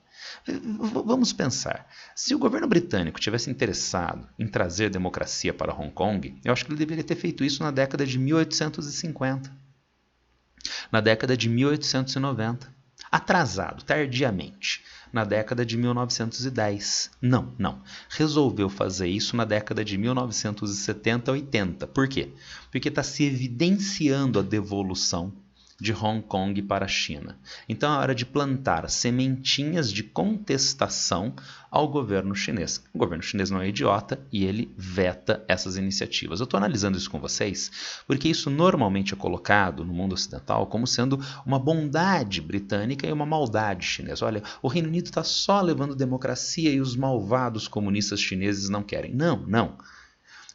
Vamos pensar, se o governo britânico tivesse interessado em trazer democracia para Hong Kong, eu acho que ele deveria ter feito isso na década de 1850, na década de 1890, atrasado, tardiamente, na década de 1910. Não. Resolveu fazer isso na década de 1970, 80. Por quê? Porque está se evidenciando a devolução de Hong Kong para a China. Então é hora de plantar sementinhas de contestação ao governo chinês. O governo chinês não é idiota e ele veta essas iniciativas. Eu estou analisando isso com vocês porque isso normalmente é colocado no mundo ocidental como sendo uma bondade britânica e uma maldade chinesa. Olha, o Reino Unido está só levando democracia e os malvados comunistas chineses não querem. Não.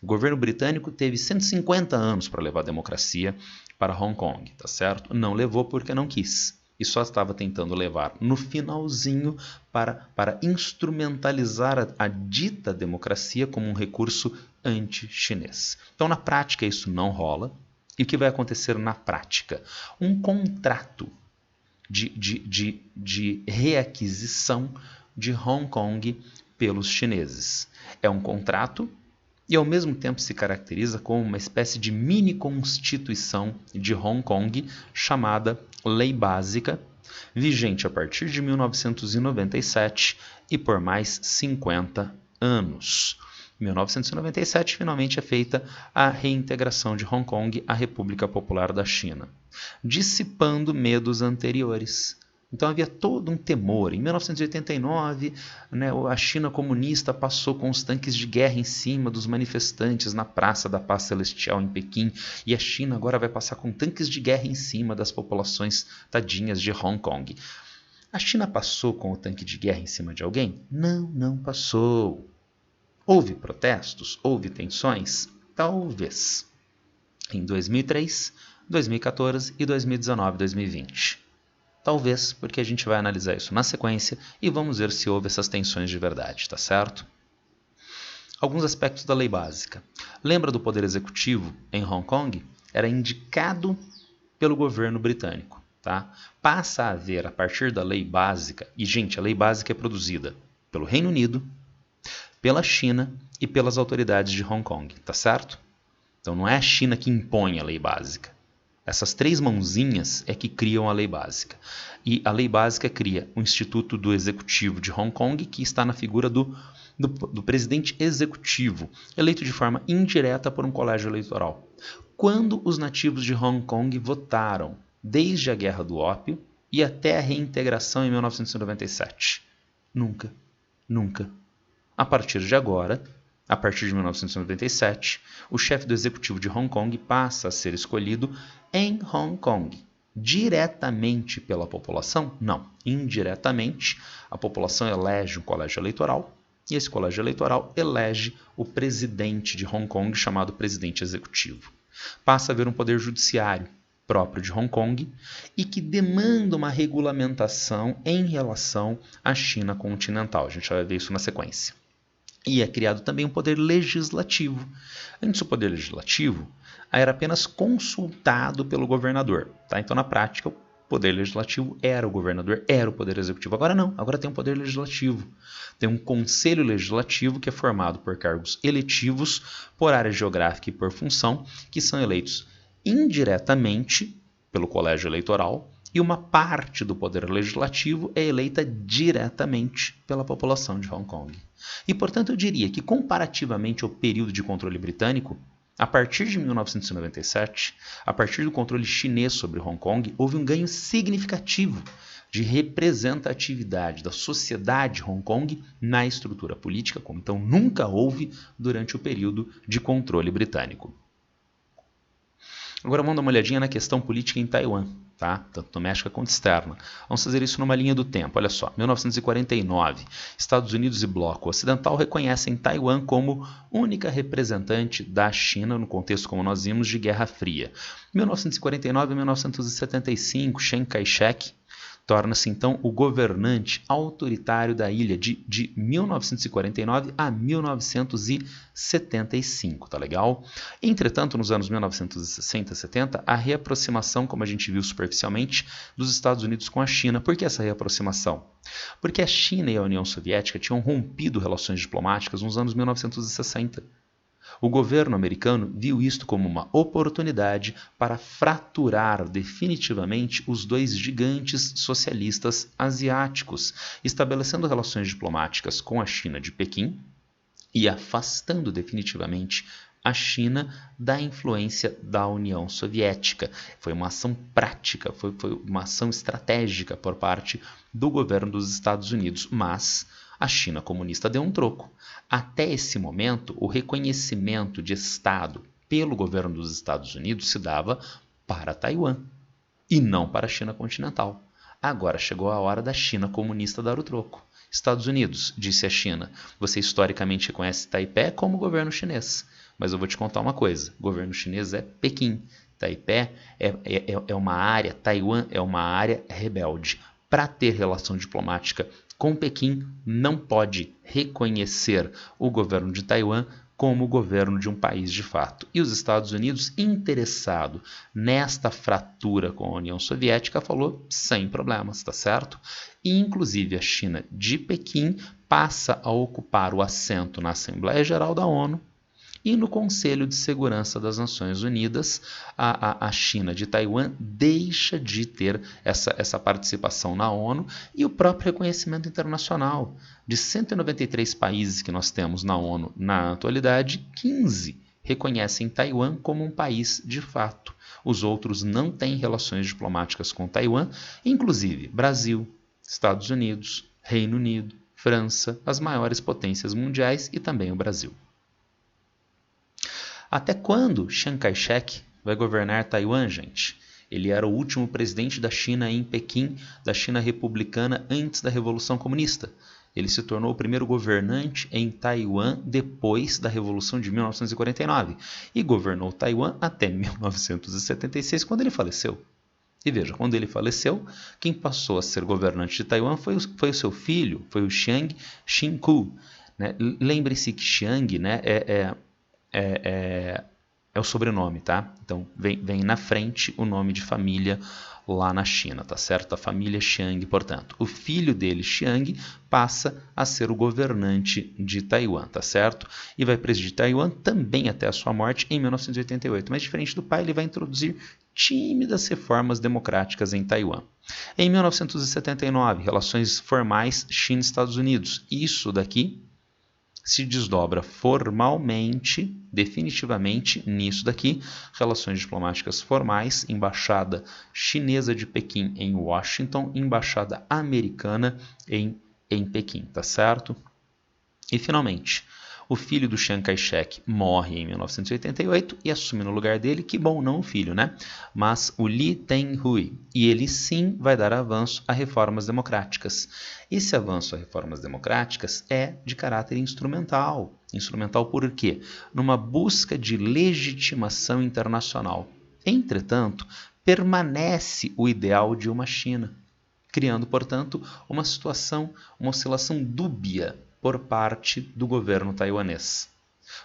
O governo britânico teve 150 anos para levar a democracia para Hong Kong, tá certo? Não levou porque não quis. E só estava tentando levar no finalzinho para instrumentalizar a dita democracia como um recurso anti-chinês. Então, na prática, isso não rola. E o que vai acontecer na prática? Um contrato de reaquisição de Hong Kong pelos chineses. É um contrato e ao mesmo tempo se caracteriza como uma espécie de mini-constituição de Hong Kong chamada Lei Básica, vigente a partir de 1997 e por mais 50 anos. Em 1997, finalmente é feita a reintegração de Hong Kong à República Popular da China, dissipando medos anteriores. Então havia todo um temor. Em 1989, né, a China comunista passou com os tanques de guerra em cima dos manifestantes na Praça da Paz Celestial em Pequim, e a China agora vai passar com tanques de guerra em cima das populações tadinhas de Hong Kong. A China passou com o tanque de guerra em cima de alguém? Não passou. Houve protestos? Houve tensões? Talvez. Em 2003, 2014 e 2019, 2020. Talvez, porque a gente vai analisar isso na sequência e vamos ver se houve essas tensões de verdade, tá certo? Alguns aspectos da lei básica. Lembra do poder executivo em Hong Kong? Era indicado pelo governo britânico, tá? Passa a haver, a partir da lei básica, e gente, a lei básica é produzida pelo Reino Unido, pela China e pelas autoridades de Hong Kong, tá certo? Então não é a China que impõe a lei básica. Essas 3 mãozinhas é que criam a lei básica. E a lei básica cria o Instituto do Executivo de Hong Kong, que está na figura do presidente executivo, eleito de forma indireta por um colégio eleitoral. Quando os nativos de Hong Kong votaram, desde a Guerra do Ópio e até a reintegração em 1997? Nunca. Nunca. A partir de agora, a partir de 1997, o chefe do executivo de Hong Kong passa a ser escolhido em Hong Kong. Diretamente pela população? Não. Indiretamente, a população elege um colégio eleitoral e esse colégio eleitoral elege o presidente de Hong Kong, chamado presidente executivo. Passa a haver um poder judiciário próprio de Hong Kong e que demanda uma regulamentação em relação à China continental. A gente vai ver isso na sequência. E é criado também um poder legislativo. Antes, o poder legislativo era apenas consultado pelo governador. Tá? Então, na prática, o poder legislativo era o governador, era o poder executivo. Agora não, agora tem um poder legislativo. Tem um conselho legislativo que é formado por cargos eletivos, por área geográfica e por função, que são eleitos indiretamente pelo colégio eleitoral, e uma parte do poder legislativo é eleita diretamente pela população de Hong Kong. E, portanto, eu diria que, comparativamente ao período de controle britânico, a partir de 1997, a partir do controle chinês sobre Hong Kong, houve um ganho significativo de representatividade da sociedade Hong Kong na estrutura política, como então nunca houve durante o período de controle britânico. Agora vamos dar uma olhadinha na questão política em Taiwan, tá? Tanto doméstica quanto externa. Vamos fazer isso numa linha do tempo. Olha só, 1949, Estados Unidos e Bloco Ocidental reconhecem Taiwan como única representante da China no contexto, como nós vimos, de Guerra Fria. 1949 a 1975, Chiang Kai-shek torna-se então o governante autoritário da ilha de 1949 a 1975, tá legal? Entretanto, nos anos 1960 e 70, a reaproximação, como a gente viu superficialmente, dos Estados Unidos com a China. Por que essa reaproximação? Porque a China e a União Soviética tinham rompido relações diplomáticas nos anos 1960. O governo americano viu isto como uma oportunidade para fraturar definitivamente os 2 gigantes socialistas asiáticos, estabelecendo relações diplomáticas com a China de Pequim e afastando definitivamente a China da influência da União Soviética. Foi uma ação prática, foi uma ação estratégica por parte do governo dos Estados Unidos, mas a China comunista deu um troco. Até esse momento, o reconhecimento de Estado pelo governo dos Estados Unidos se dava para Taiwan e não para a China continental. Agora chegou a hora da China comunista dar o troco. Estados Unidos, disse a China, você historicamente reconhece Taipei como governo chinês. Mas eu vou te contar uma coisa, o governo chinês é Pequim. Taipei é uma área, Taiwan é uma área rebelde. Para ter relação diplomática com Pequim, não pode reconhecer o governo de Taiwan como o governo de um país de fato. E os Estados Unidos, interessado nesta fratura com a União Soviética, falou sem problemas, tá certo? E, inclusive, a China de Pequim passa a ocupar o assento na Assembleia Geral da ONU e no Conselho de Segurança das Nações Unidas. A China de Taiwan deixa de ter essa participação na ONU e o próprio reconhecimento internacional. De 193 países que nós temos na ONU na atualidade, 15 reconhecem Taiwan como um país de fato. Os outros não têm relações diplomáticas com Taiwan, inclusive Brasil, Estados Unidos, Reino Unido, França, as maiores potências mundiais e também o Brasil. Até quando Chiang Kai-shek vai governar Taiwan, gente? Ele era o último presidente da China em Pequim, da China republicana, antes da Revolução Comunista. Ele se tornou o primeiro governante em Taiwan depois da Revolução de 1949 e governou Taiwan até 1976, quando ele faleceu. E veja, quando ele faleceu, quem passou a ser governante de Taiwan foi o seu filho, foi o Chiang Ching-kuo. Né? Lembre-se que Chiang, né, é é o sobrenome, tá? Então vem na frente o nome de família lá na China, tá certo? A família Chiang, portanto. O filho dele, Chiang, passa a ser o governante de Taiwan, tá certo? E vai presidir Taiwan também até a sua morte em 1988. Mas diferente do pai, ele vai introduzir tímidas reformas democráticas em Taiwan. Em 1979, relações formais China-Estados Unidos. Isso daqui se desdobra formalmente, definitivamente, nisso daqui, relações diplomáticas formais, embaixada chinesa de Pequim em Washington, embaixada americana em Pequim, tá certo? E finalmente, o filho do Chiang Kai-shek morre em 1988 e assume no lugar dele, que bom, não o filho, né? Mas o Lee Teng-hui. E ele sim vai dar avanço a reformas democráticas. Esse avanço a reformas democráticas é de caráter instrumental. Instrumental por quê? Numa busca de legitimação internacional. Entretanto, permanece o ideal de uma China, criando, portanto, uma situação, uma oscilação dúbia por parte do governo taiwanês.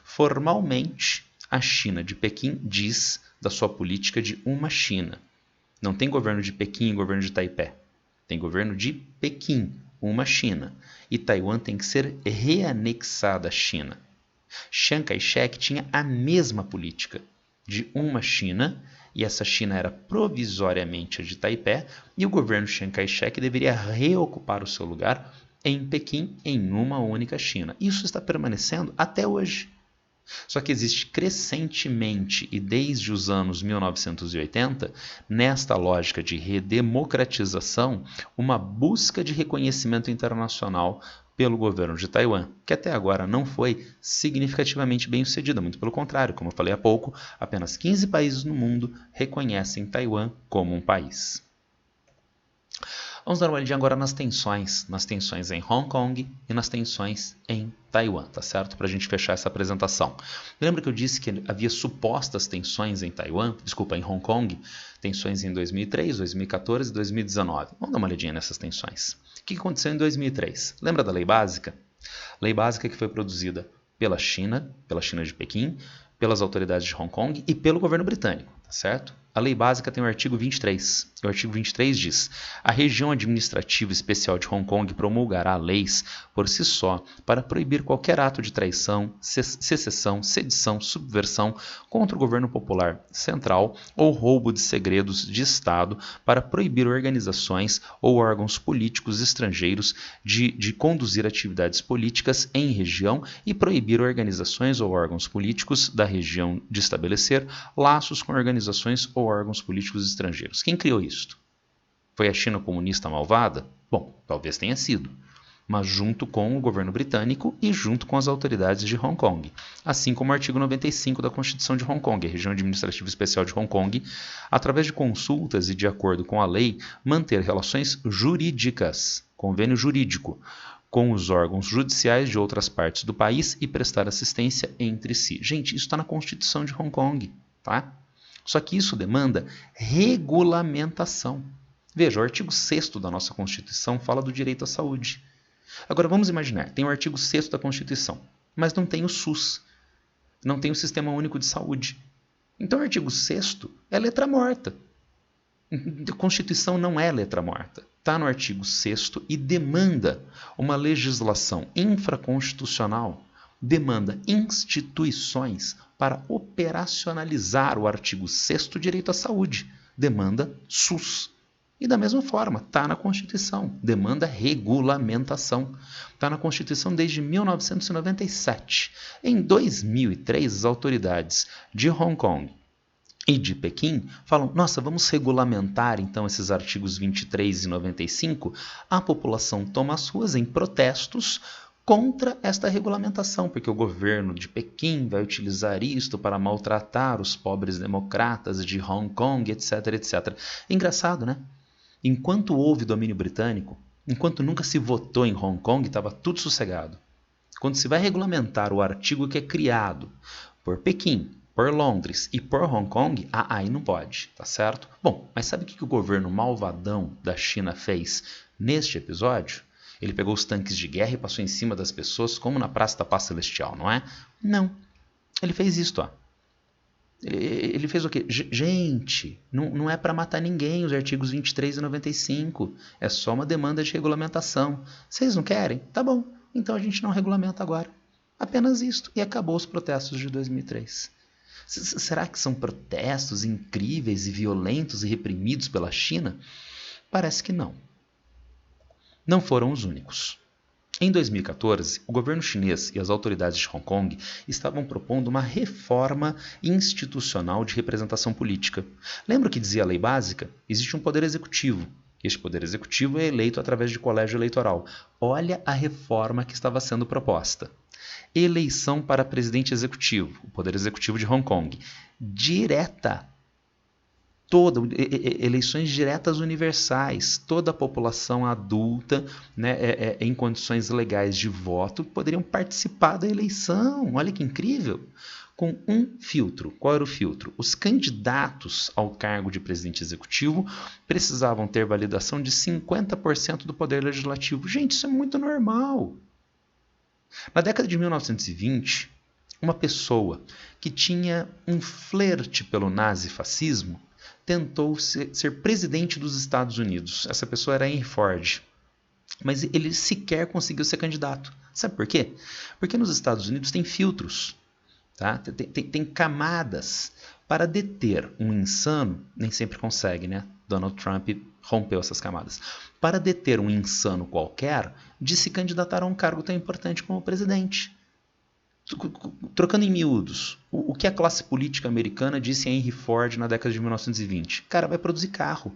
Formalmente, a China de Pequim diz da sua política de uma China. Não tem governo de Pequim e governo de Taipei. Tem governo de Pequim, uma China. E Taiwan tem que ser reanexada à China. Chiang Kai-shek tinha a mesma política de uma China, e essa China era provisoriamente a de Taipei, e o governo Chiang Kai-shek deveria reocupar o seu lugar em Pequim em uma única China. Isso está permanecendo até hoje. Só que existe crescentemente e desde os anos 1980, nesta lógica de redemocratização, uma busca de reconhecimento internacional pelo governo de Taiwan, que até agora não foi significativamente bem sucedida, muito pelo contrário, como eu falei há pouco, apenas 15 países no mundo reconhecem Taiwan como um país. Vamos dar uma olhadinha agora nas tensões em Hong Kong e nas tensões em Taiwan, tá certo? Para a gente fechar essa apresentação. Lembra que eu disse que havia supostas tensões em em Hong Kong, tensões em 2003, 2014 e 2019. Vamos dar uma olhadinha nessas tensões. O que aconteceu em 2003? Lembra da Lei Básica? Lei Básica que foi produzida pela China de Pequim, pelas autoridades de Hong Kong e pelo governo britânico, tá certo? A Lei Básica tem o artigo 23. O artigo 23 diz: a região administrativa especial de Hong Kong promulgará leis por si só para proibir qualquer ato de traição, secessão, sedição, subversão contra o governo popular central ou roubo de segredos de Estado, para proibir organizações ou órgãos políticos estrangeiros de conduzir atividades políticas em região e proibir organizações ou órgãos políticos da região de estabelecer laços com organizações ou órgãos políticos estrangeiros. Quem criou isto? Foi a China comunista malvada? Bom, talvez tenha sido, mas junto com o governo britânico e junto com as autoridades de Hong Kong, assim como o artigo 95 da Constituição de Hong Kong, a região administrativa especial de Hong Kong, através de consultas e de acordo com a lei, manter relações jurídicas, convênio jurídico, com os órgãos judiciais de outras partes do país e prestar assistência entre si. Gente, isso está na Constituição de Hong Kong, tá? Só que isso demanda regulamentação. Veja, o artigo 6º da nossa Constituição fala do direito à saúde. Agora vamos imaginar, tem o artigo 6º da Constituição, mas não tem o SUS, não tem o Sistema Único de Saúde. Então o artigo 6º é letra morta. A Constituição não é letra morta. Está no artigo 6º e demanda uma legislação infraconstitucional, demanda instituições para operacionalizar o artigo 6º direito à saúde, demanda SUS. E da mesma forma, está na Constituição, demanda regulamentação. Está na Constituição desde 1997. Em 2003, as autoridades de Hong Kong e de Pequim falam: nossa, vamos regulamentar então esses artigos 23 e 95. A população toma as ruas em protestos contra esta regulamentação, porque o governo de Pequim vai utilizar isto para maltratar os pobres democratas de Hong Kong, etc, etc. Engraçado, né? Enquanto houve domínio britânico, enquanto nunca se votou em Hong Kong, estava tudo sossegado. Quando se vai regulamentar o artigo que é criado por Pequim, por Londres e por Hong Kong, aí não pode, tá certo? Bom, mas sabe o que o governo malvadão da China fez neste episódio? Ele pegou os tanques de guerra e passou em cima das pessoas como na Praça da Paz Celestial, não é? Não. Ele fez isto, ó. Ele fez o quê? Gente, não é para matar ninguém os artigos 23 e 95. É só uma demanda de regulamentação. Vocês não querem? Tá bom. Então a gente não regulamenta agora. Apenas isto. E acabou os protestos de 2003. Será que são protestos incríveis e violentos e reprimidos pela China? Parece que não. Não foram os únicos. Em 2014, o governo chinês e as autoridades de Hong Kong estavam propondo uma reforma institucional de representação política. Lembra o que dizia a lei básica? Existe um poder executivo. Este poder executivo é eleito através de colégio eleitoral. Olha a reforma que estava sendo proposta. Eleição para presidente executivo, o poder executivo de Hong Kong, direta. Eleições diretas universais, toda a população adulta, né, em condições legais de voto poderiam participar da eleição. Olha que incrível! Com um filtro. Qual era o filtro? Os candidatos ao cargo de presidente executivo precisavam ter validação de 50% do poder legislativo. Gente, isso é muito normal. Na década de 1920, uma pessoa que tinha um flerte pelo nazifascismo tentou ser presidente dos Estados Unidos. Essa pessoa era Henry Ford. Mas ele sequer conseguiu ser candidato. Sabe por quê? Porque nos Estados Unidos tem filtros. Tá? Tem camadas. Para deter um insano, nem sempre consegue, né? Donald Trump rompeu essas camadas. Para deter um insano qualquer, de se candidatar a um cargo tão importante como presidente. Trocando em miúdos, o que a classe política americana disse a Henry Ford na década de 1920? Cara, vai produzir carro.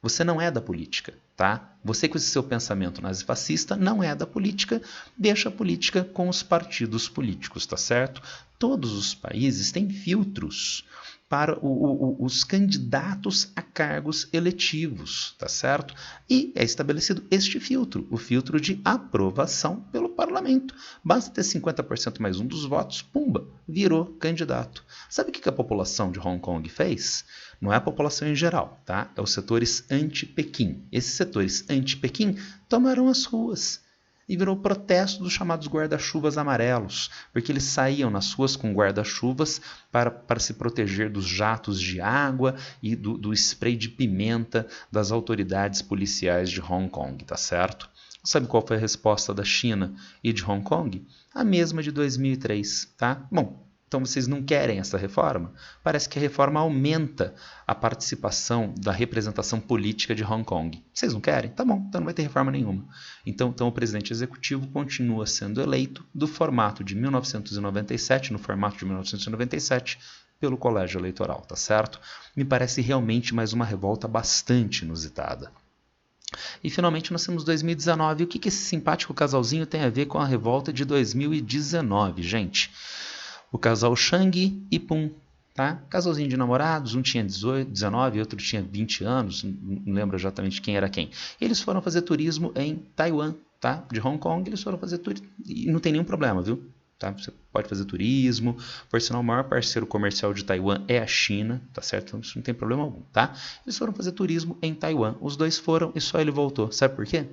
Você não é da política, tá? Você com esse seu pensamento nazifascista não é da política, deixa a política com os partidos políticos, tá certo? Todos os países têm filtros para os candidatos a cargos eletivos, tá certo? E é estabelecido este filtro, o filtro de aprovação pelo parlamento. Basta ter 50% mais um dos votos, pumba, virou candidato. Sabe o que a população de Hong Kong fez? Não é a população em geral, tá? É os setores anti-Pequim. Esses setores anti-Pequim tomaram as ruas. E virou protesto dos chamados guarda-chuvas amarelos, porque eles saíam nas ruas com guarda-chuvas para se proteger dos jatos de água e do spray de pimenta das autoridades policiais de Hong Kong, tá certo? Sabe qual foi a resposta da China e de Hong Kong? A mesma de 2003, tá? Bom, então vocês não querem essa reforma? Parece que a reforma aumenta a participação da representação política de Hong Kong. Vocês não querem? Tá bom, então não vai ter reforma nenhuma. Então o presidente executivo continua sendo eleito do formato de 1997, no formato de 1997, pelo colégio eleitoral, tá certo? Me parece realmente mais uma revolta bastante inusitada. E finalmente nós temos 2019. O que esse simpático casalzinho tem a ver com a revolta de 2019, gente? O casal Shang e Pum, tá? Casalzinho de namorados, um tinha 18, 19, outro tinha 20 anos, não lembro exatamente quem era quem. Eles foram fazer turismo em Taiwan, tá? De Hong Kong, eles foram fazer turismo, e não tem nenhum problema, viu? Tá? Você pode fazer turismo, por sinal o maior parceiro comercial de Taiwan é a China, tá certo? Então isso não tem problema algum, tá? Eles foram fazer turismo em Taiwan, os dois foram e só ele voltou. Sabe por quê?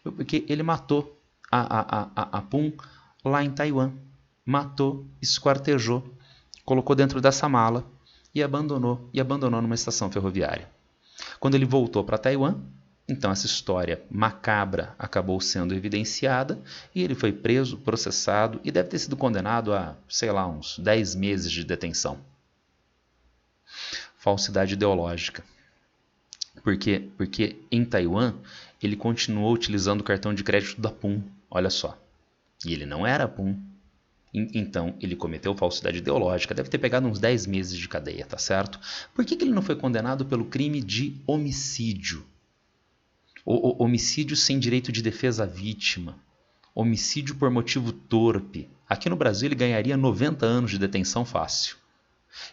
Porque ele matou a Pum lá em Taiwan. Matou, esquartejou, colocou dentro dessa mala e abandonou numa estação ferroviária. Quando ele voltou para Taiwan, então essa história macabra acabou sendo evidenciada e ele foi preso, processado e deve ter sido condenado a, sei lá, uns 10 meses de detenção. Falsidade ideológica. Porque em Taiwan ele continuou utilizando o cartão de crédito da Pum, olha só. E ele não era Pum. Então, ele cometeu falsidade ideológica, deve ter pegado uns 10 meses de cadeia, tá certo? Por que ele não foi condenado pelo crime de homicídio? Homicídio sem direito de defesa à vítima. Homicídio por motivo torpe. Aqui no Brasil ele ganharia 90 anos de detenção fácil.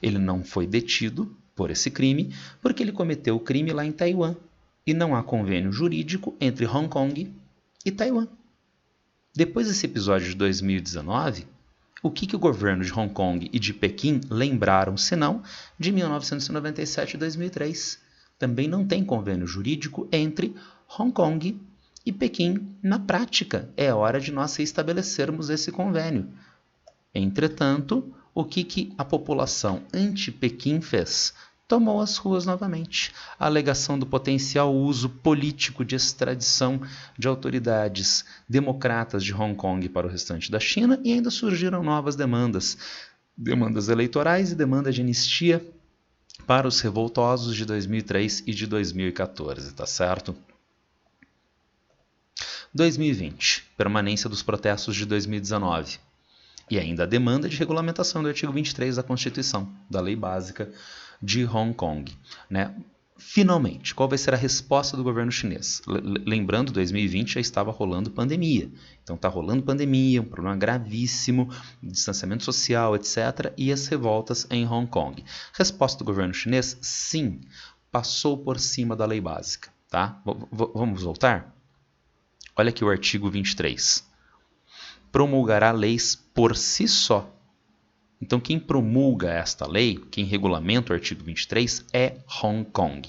Ele não foi detido por esse crime porque ele cometeu o crime lá em Taiwan. E não há convênio jurídico entre Hong Kong e Taiwan. Depois desse episódio de 2019... o que o governo de Hong Kong e de Pequim lembraram, senão de 1997 e 2003. Também não tem convênio jurídico entre Hong Kong e Pequim na prática. É hora de nós restabelecermos esse convênio. Entretanto, o que a população anti-Pequim fez? Tomou as ruas novamente. A alegação do potencial uso político de extradição de autoridades democratas de Hong Kong para o restante da China, e ainda surgiram novas demandas. Demandas eleitorais e demanda de anistia para os revoltosos de 2003 e de 2014, tá certo? 2020, permanência dos protestos de 2019. E ainda a demanda de regulamentação do artigo 23 da Constituição, da Lei Básica de Hong Kong, né? Finalmente, qual vai ser a resposta do governo chinês? Lembrando, 2020 já estava rolando pandemia. Então está rolando pandemia, um problema gravíssimo, distanciamento social, etc. E as revoltas em Hong Kong. Resposta do governo chinês? Sim, passou por cima da lei básica. Tá? Vamos voltar? Olha aqui o artigo 23. Promulgará leis por si só. Então, quem promulga esta lei, quem regulamenta o artigo 23, é Hong Kong.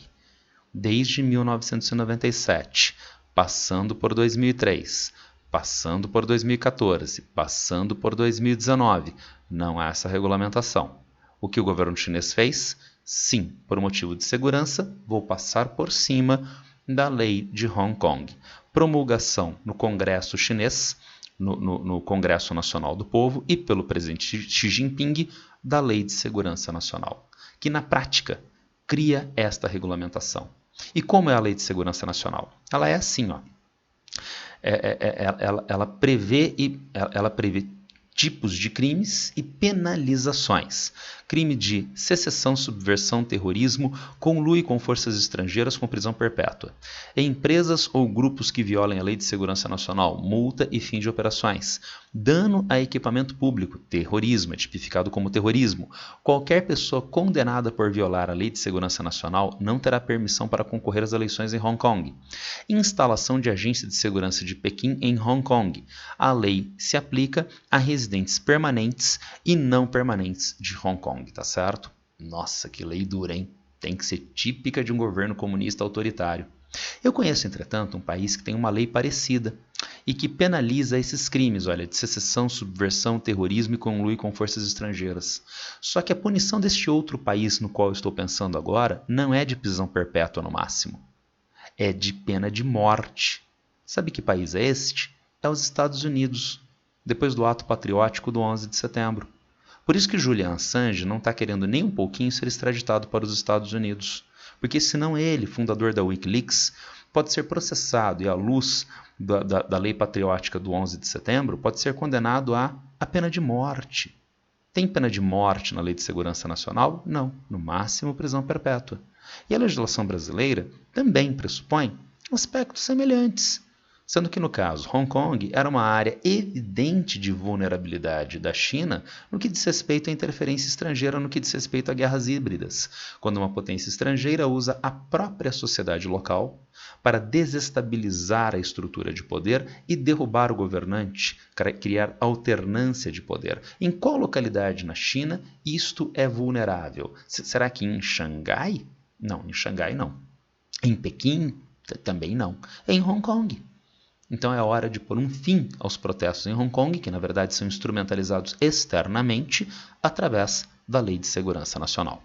Desde 1997, passando por 2003, passando por 2014, passando por 2019, não há essa regulamentação. O que o governo chinês fez? Sim, por motivo de segurança, vou passar por cima da lei de Hong Kong. Promulgação no Congresso chinês, no Congresso Nacional do Povo e pelo presidente Xi Jinping, da Lei de Segurança Nacional, que na prática cria esta regulamentação. E como é a Lei de Segurança Nacional? Ela é assim, ó. Ela prevê tipos de crimes e penalizações. Crime de secessão, subversão, terrorismo, conluio com forças estrangeiras com prisão perpétua. Empresas ou grupos que violem a Lei de Segurança Nacional, multa e fim de operações. Dano a equipamento público, terrorismo, é tipificado como terrorismo. Qualquer pessoa condenada por violar a Lei de Segurança Nacional não terá permissão para concorrer às eleições em Hong Kong. Instalação de agência de segurança de Pequim em Hong Kong. A lei se aplica a residentes permanentes e não permanentes de Hong Kong, tá certo? Nossa, que lei dura, hein? Tem que ser típica de um governo comunista autoritário. Eu conheço, entretanto, um país que tem uma lei parecida e que penaliza esses crimes, olha, de secessão, subversão, terrorismo e conluio com forças estrangeiras. Só que a punição deste outro país no qual eu estou pensando agora não é de prisão perpétua no máximo. É de pena de morte. Sabe que país é este? É os Estados Unidos, depois do ato patriótico do 11 de setembro. Por isso que Julian Assange não está querendo nem um pouquinho ser extraditado para os Estados Unidos. Porque senão ele, fundador da Wikileaks, pode ser processado e, à luz da lei patriótica do 11 de setembro, pode ser condenado a pena de morte. Tem pena de morte na Lei de Segurança Nacional? Não. No máximo, prisão perpétua. E a legislação brasileira também pressupõe aspectos semelhantes. Sendo que, no caso, Hong Kong era uma área evidente de vulnerabilidade da China no que diz respeito à interferência estrangeira, no que diz respeito a guerras híbridas, quando uma potência estrangeira usa a própria sociedade local para desestabilizar a estrutura de poder e derrubar o governante, criar alternância de poder. Em qual localidade na China isto é vulnerável? Será que em Xangai? Não, em Xangai não. Em Pequim? Também não. Em Hong Kong. Então é hora de pôr um fim aos protestos em Hong Kong, que na verdade são instrumentalizados externamente através da Lei de Segurança Nacional.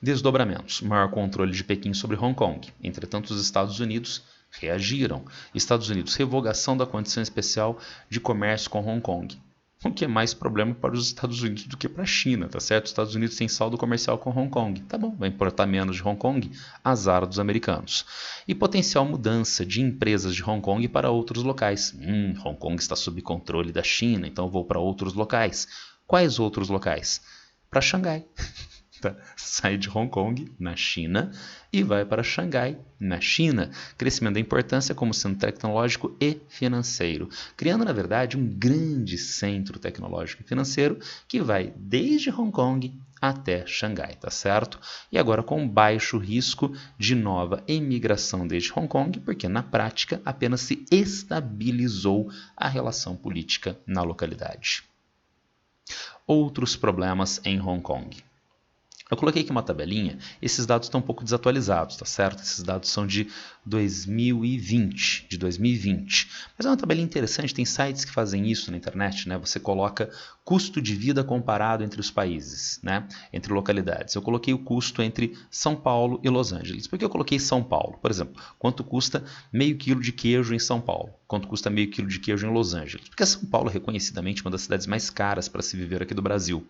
Desdobramentos. Maior controle de Pequim sobre Hong Kong. Entretanto, os Estados Unidos reagiram. Estados Unidos, revogação da condição especial de comércio com Hong Kong. O que é mais problema para os Estados Unidos do que para a China, tá certo? Os Estados Unidos têm saldo comercial com Hong Kong. Tá bom, vai importar menos de Hong Kong, azar dos americanos. E potencial mudança de empresas de Hong Kong para outros locais. Hong Kong está sob controle da China, então eu vou para outros locais. Quais outros locais? Para Xangai. Sai de Hong Kong, na China, e vai para Xangai, na China, crescimento da importância como centro tecnológico e financeiro, criando, na verdade, um grande centro tecnológico e financeiro que vai desde Hong Kong até Xangai, tá certo? E agora com baixo risco de nova imigração desde Hong Kong, porque na prática apenas se estabilizou a relação política na localidade. Outros problemas em Hong Kong. Eu coloquei aqui uma tabelinha, esses dados estão um pouco desatualizados, tá certo? Esses dados são de 2020, Mas é uma tabelinha interessante, tem sites que fazem isso na internet, né? Você coloca custo de vida comparado entre os países, né? Entre localidades. Eu coloquei o custo entre São Paulo e Los Angeles. Por que eu coloquei São Paulo? Por exemplo, quanto custa meio quilo de queijo em São Paulo? Quanto custa meio quilo de queijo em Los Angeles? Porque São Paulo é reconhecidamente uma das cidades mais caras para se viver aqui do Brasil.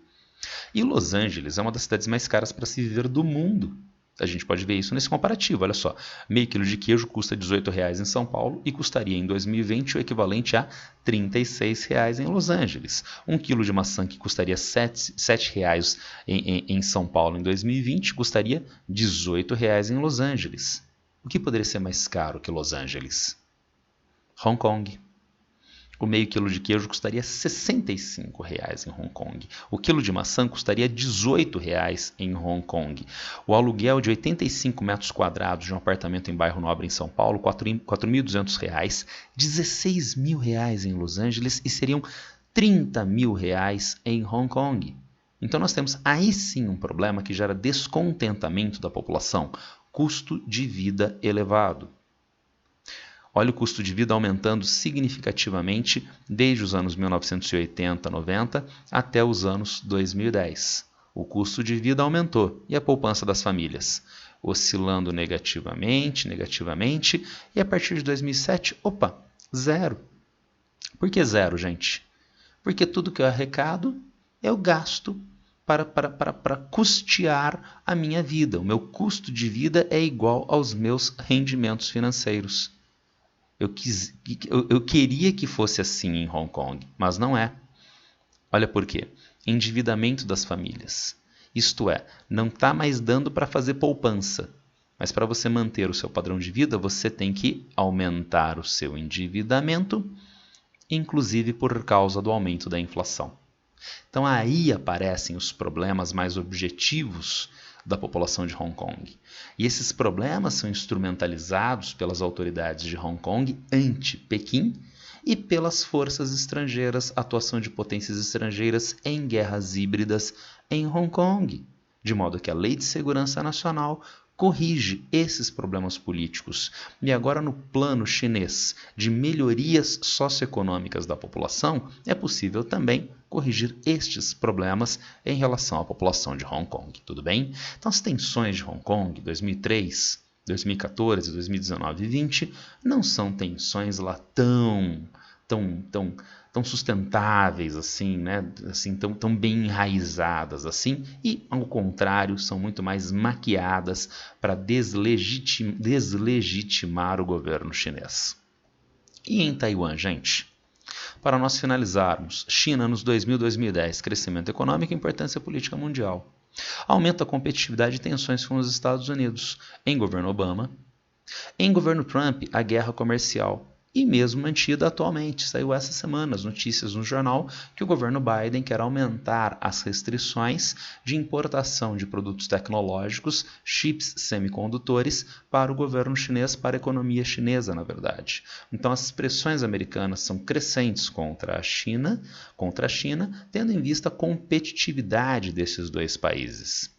E Los Angeles é uma das cidades mais caras para se viver do mundo. A gente pode ver isso nesse comparativo, olha só. Meio quilo de queijo custa R$18 em São Paulo e custaria em 2020 o equivalente a R$36 em Los Angeles. Um quilo de maçã que custaria R$7 em São Paulo em 2020 custaria R$18 em Los Angeles. O que poderia ser mais caro que Los Angeles? Hong Kong. O meio quilo de queijo custaria R$65 em Hong Kong. O quilo de maçã custaria R$18 em Hong Kong. O aluguel de 85 metros quadrados de um apartamento em bairro nobre em São Paulo, R$4.200, R$16.000 em Los Angeles e seriam R$30.000 em Hong Kong. Então nós temos aí sim um problema que gera descontentamento da população, custo de vida elevado. Olha o custo de vida aumentando significativamente desde os anos 1980, 90 até os anos 2010. O custo de vida aumentou e a poupança das famílias? Oscilando negativamente, e a partir de 2007, zero. Por que zero, gente? Porque tudo que eu arrecado eu gasto para custear a minha vida. O meu custo de vida é igual aos meus rendimentos financeiros. Eu queria que fosse assim em Hong Kong, mas não é. Olha por quê. Endividamento das famílias. Isto é, não está mais dando para fazer poupança. Mas para você manter o seu padrão de vida, você tem que aumentar o seu endividamento, inclusive por causa do aumento da inflação. Então aí aparecem os problemas mais objetivos da população de Hong Kong. E esses problemas são instrumentalizados pelas autoridades de Hong Kong anti-Pequim e pelas forças estrangeiras, atuação de potências estrangeiras em guerras híbridas em Hong Kong, de modo que a Lei de Segurança Nacional corrige esses problemas políticos. E agora, no plano chinês de melhorias socioeconômicas da população, é possível também corrigir estes problemas em relação à população de Hong Kong. Tudo bem? Então, as tensões de Hong Kong 2003, 2014, 2019 e 2020 não são tensões lá tão sustentáveis assim, né? Assim, tão bem enraizadas assim, e ao contrário, são muito mais maquiadas para deslegitimar o governo chinês. E em Taiwan, gente? Para nós finalizarmos, China nos 2000 e 2010, crescimento econômico e importância política mundial. Aumenta a competitividade e tensões com os Estados Unidos. Em governo Obama. Em governo Trump, a guerra comercial. E mesmo mantida atualmente. Saiu essa semana as notícias no jornal que o governo Biden quer aumentar as restrições de importação de produtos tecnológicos, chips semicondutores, para o governo chinês, para a economia chinesa, na verdade. Então as pressões americanas são crescentes contra a China, tendo em vista a competitividade desses dois países.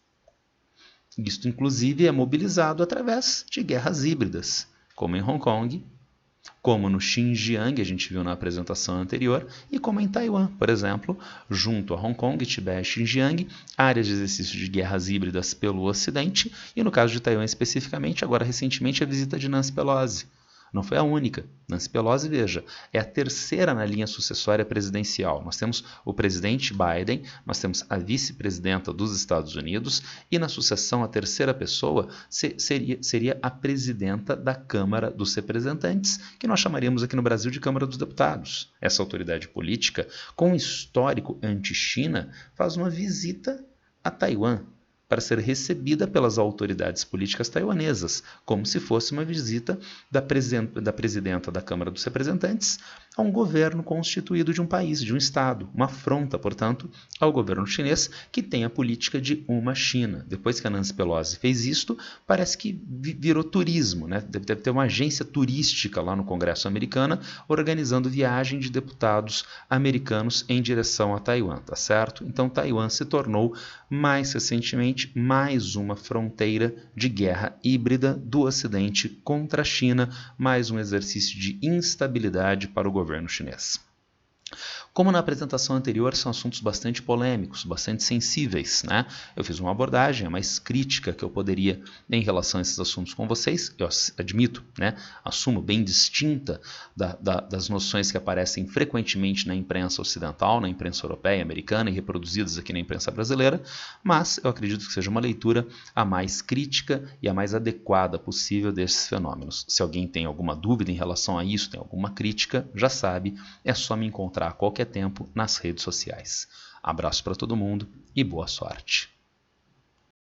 Isto, inclusive, é mobilizado através de guerras híbridas, como em Hong Kong, como no Xinjiang, a gente viu na apresentação anterior, e como em Taiwan, por exemplo, junto a Hong Kong, Tibete e Xinjiang, áreas de exercício de guerras híbridas pelo Ocidente, e no caso de Taiwan especificamente, agora recentemente a visita de Nancy Pelosi. Não foi a única. Nancy Pelosi, veja, é a terceira na linha sucessória presidencial. Nós temos o presidente Biden, nós temos a vice-presidenta dos Estados Unidos e na sucessão a terceira pessoa seria a presidenta da Câmara dos Representantes, que nós chamaríamos aqui no Brasil de Câmara dos Deputados. Essa autoridade política, com um histórico anti-China, faz uma visita a Taiwan para ser recebida pelas autoridades políticas taiwanesas, como se fosse uma visita da presidenta da Câmara dos Representantes a um governo constituído de um país, de um Estado. Uma afronta, portanto, ao governo chinês, que tem a política de uma China. Depois que a Nancy Pelosi fez isto, parece que virou turismo, né? Deve ter uma agência turística lá no Congresso americano, organizando viagem de deputados americanos em direção a Taiwan, tá certo? Então, Taiwan se tornou, mais recentemente, simplesmente mais uma fronteira de guerra híbrida do Ocidente contra a China, mais um exercício de instabilidade para o governo chinês. Como na apresentação anterior, são assuntos bastante polêmicos, bastante sensíveis, né? Eu fiz uma abordagem mais crítica que eu poderia em relação a esses assuntos com vocês, eu admito, né? Assumo bem distinta das noções que aparecem frequentemente na imprensa ocidental, na imprensa europeia, americana e reproduzidas aqui na imprensa brasileira, mas eu acredito que seja uma leitura a mais crítica e a mais adequada possível desses fenômenos. Se alguém tem alguma dúvida em relação a isso, tem alguma crítica, já sabe, é só me encontrar a qualquer tempo nas redes sociais. Abraço para todo mundo e boa sorte.